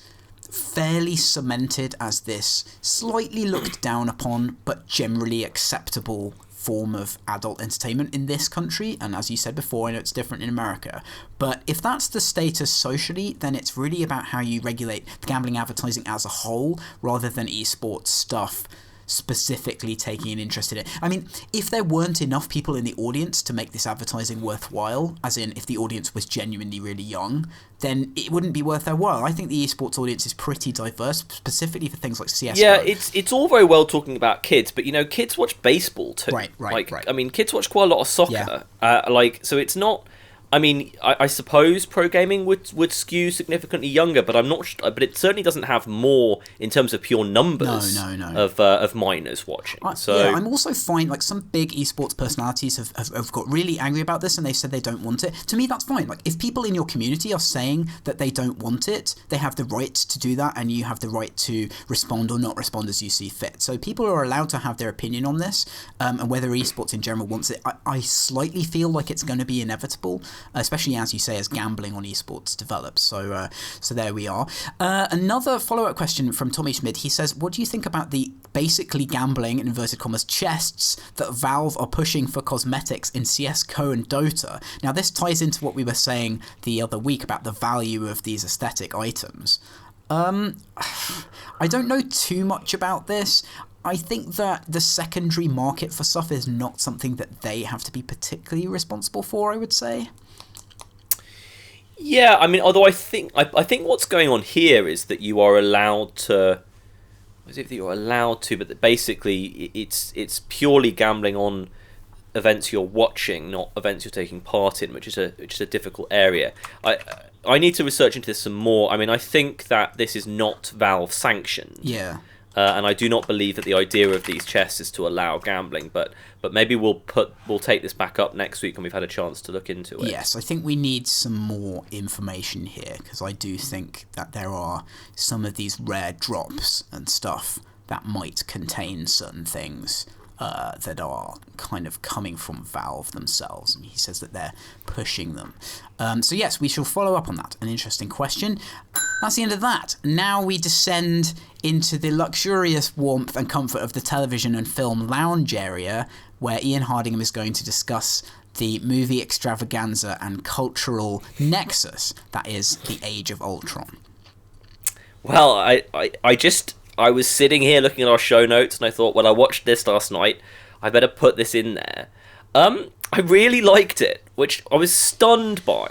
fairly cemented as this slightly looked down upon but generally acceptable form of adult entertainment in this country, and as you said before, I know it's different in America, but if that's the status socially, then it's really about how you regulate gambling advertising as a whole rather than esports stuff specifically taking an interest in it. I mean, if there weren't enough people in the audience to make this advertising worthwhile, as in if the audience was genuinely really young, then it wouldn't be worth their while. I think the esports audience is pretty diverse, specifically for things like CSGO. Yeah, it's all very well talking about kids, but kids watch baseball too. Right. I mean, kids watch quite a lot of soccer. Yeah. So it's not. I mean, I suppose pro gaming would skew significantly younger, but I'm not. But it certainly doesn't have more in terms of pure numbers. No. Of minors watching. I'm also fine. Like some big esports personalities have got really angry about this, and they've said they don't want it. To me, that's fine. Like if people in your community are saying that they don't want it, they have the right to do that, and you have the right to respond or not respond as you see fit. So people are allowed to have their opinion on this, and whether esports in general wants it. I slightly feel like it's going to be inevitable. Especially as you say, as gambling on esports develops. So there we are. Another follow-up question from Tommy Schmid. He says, what do you think about the basically gambling, in inverted commas, chests that Valve are pushing for cosmetics in CSGO and Dota? Now, this ties into what we were saying the other week about the value of these aesthetic items. I don't know too much about this. I think that the secondary market for stuff is not something that they have to be particularly responsible for, I would say. Yeah, I mean, although I think what's going on here is that you are allowed to. As if you're allowed to, but that basically it's purely gambling on events you're watching, not events you're taking part in, which is a difficult area. I need to research into this some more. I mean, I think that this is not Valve sanctioned. Yeah. And I do not believe that the idea of these chests is to allow gambling, but maybe we'll take this back up next week when we've had a chance to look into it. Yes, I think we need some more information here, because I do think that there are some of these rare drops and stuff that might contain certain things that are kind of coming from Valve themselves, and he says that they're pushing them. So yes, we shall follow up on that. An interesting question. That's the end of that. Now we descend into the luxurious warmth and comfort of the television and film lounge area, where Ian Hardingham is going to discuss the movie extravaganza and cultural nexus that is the Age of Ultron. Well, I was sitting here looking at our show notes, and I thought, well, I watched this last night, I better put this in there. I really liked it, which I was stunned by,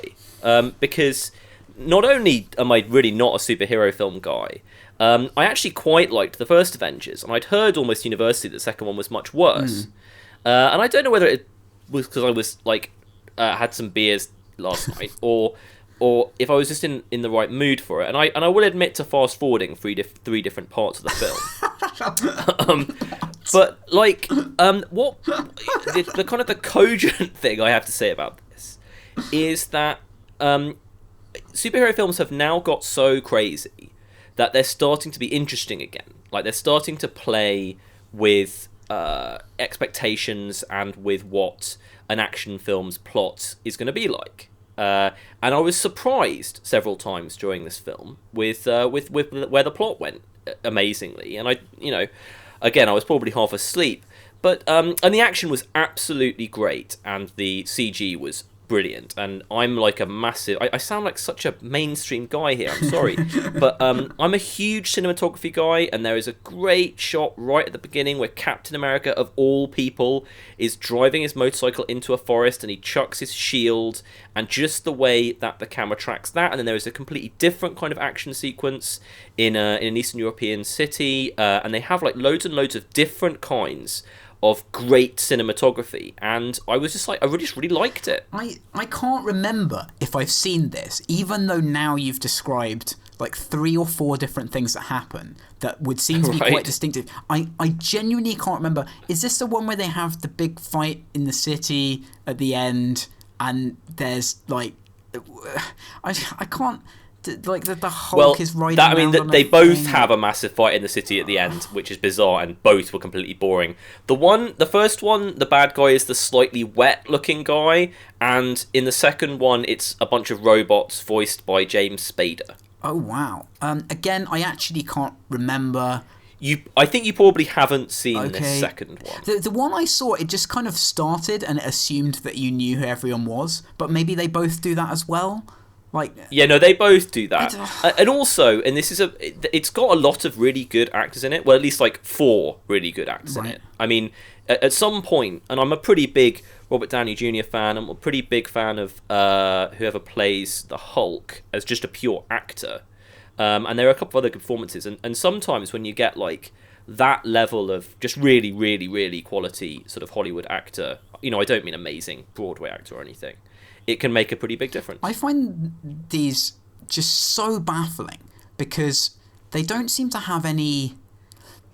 because not only am I really not a superhero film guy, I actually quite liked the first Avengers, and I'd heard almost universally that the second one was much worse. And I don't know whether it was because I was had some beers last night, or if I was just in the right mood for it. And I will admit to fast forwarding three different parts of the film. But what the kind of the cogent thing I have to say about this is that superhero films have now got so crazy that they're starting to be interesting again. Like, they're starting to play with expectations and with what an action film's plot is going to be like. And I was surprised several times during this film with where the plot went amazingly. And again, I was probably half asleep, but and the action was absolutely great, and the CG was brilliant. And I'm like a massive... I sound like such a mainstream guy here, I'm sorry. But I'm a huge cinematography guy, and there is a great shot right at the beginning where Captain America, of all people, is driving his motorcycle into a forest, and he chucks his shield, and just the way that the camera tracks that. And then there is a completely different kind of action sequence in an Eastern European city, and they have like loads and loads of different kinds of great cinematography, and I was just like, I really liked it. I can't remember if I've seen this, even though now you've described like 3 or 4 different things that happen that would seem to be Right. quite distinctive. I genuinely can't remember. Is this the one where they have the big fight in the city at the end, and there's like, I can't. Like the Hulk is riding around on a they both thing. have a massive fight in the city at the end, which is bizarre, and both were completely boring. The first one, the bad guy is the slightly wet-looking guy, and in the second one, it's a bunch of robots voiced by James Spader. Oh wow. Again, I actually can't remember. I think you probably haven't seen Okay. this second one. The one I saw, it just kind of started and it assumed that you knew who everyone was, but maybe they both do that as well. Like, Yeah, no, they both do that. I And also, and it's got a lot of really good actors in it. Well, at least like 4 really good actors in Right. it. I mean, at some point, and I'm a pretty big Robert Downey Jr. fan, I'm a pretty big fan of whoever plays the Hulk as just a pure actor. And there are a couple of other good performances. And sometimes when you get like that level of just really, really, really quality sort of Hollywood actor, I don't mean amazing Broadway actor or anything, it can make a pretty big difference. I find these just so baffling because they don't seem to have any.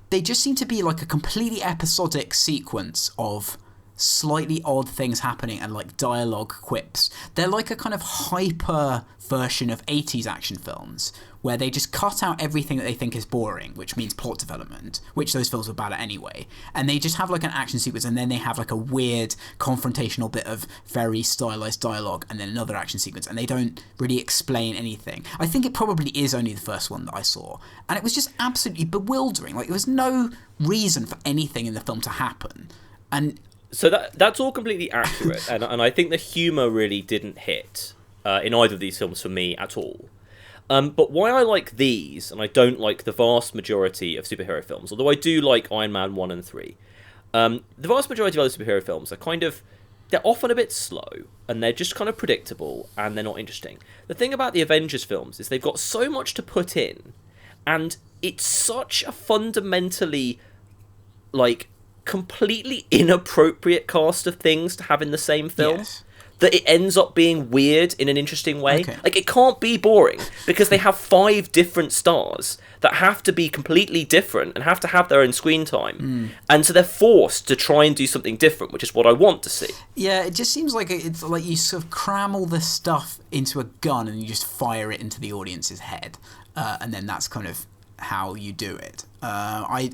They just seem to be like a completely episodic sequence of slightly odd things happening and like dialogue quips. They're like a kind of hyper version of 80s action films where they just cut out everything that they think is boring, which means plot development, which those films were bad at anyway. And they just have like an action sequence, and then they have like a weird confrontational bit of very stylized dialogue, and then another action sequence, and they don't really explain anything. I think it probably is only the first one that I saw, and it was just absolutely bewildering. Like, there was no reason for anything in the film to happen. And So that's all completely accurate, and I think the humour really didn't hit in either of these films for me at all. But why I like these, and I don't like the vast majority of superhero films, although I do like Iron Man 1 and 3, the vast majority of other superhero films are they're often a bit slow, and they're just kind of predictable, and they're not interesting. The thing about the Avengers films is they've got so much to put in, and it's such a fundamentally, like, completely inappropriate cast of things to have in the same film. Yes. That it ends up being weird in an interesting way. Okay. Like, it can't be boring because they have 5 different stars that have to be completely different and have to have their own screen time. And so they're forced to try and do something different, which is what I want to see. yeah, it just seems like it's like you sort of cram all this stuff into a gun and you just fire it into the audience's head, and then that's kind of how you do it. I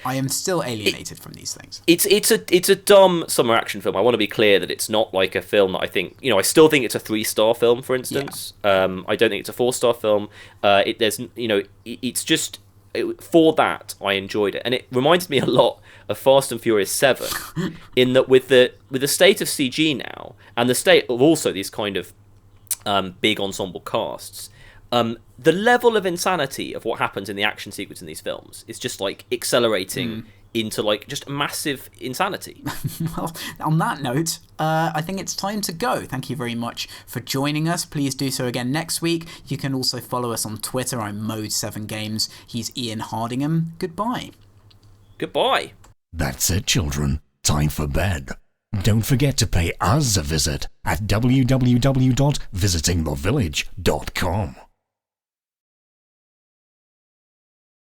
am still alienated from these things. It's a dumb summer action film. I want to be clear that it's not like a film that I think, I still think it's a 3-star film, for instance. I don't think it's a 4-star film. It's just, for that, I enjoyed it. And it reminds me a lot of Fast and Furious 7, in that with the state of CG now, and the state of also these kind of big ensemble casts, the level of insanity of what happens in the action sequence in these films is just like accelerating into like just massive insanity. Well, on that note, I think it's time to go. Thank you very much for joining us. Please do so again next week. You can also follow us on Twitter. I'm Mode7Games. He's Ian Hardingham. Goodbye. Goodbye. That's it, children. Time for bed. Don't forget to pay us a visit at www.visitingthevillage.com.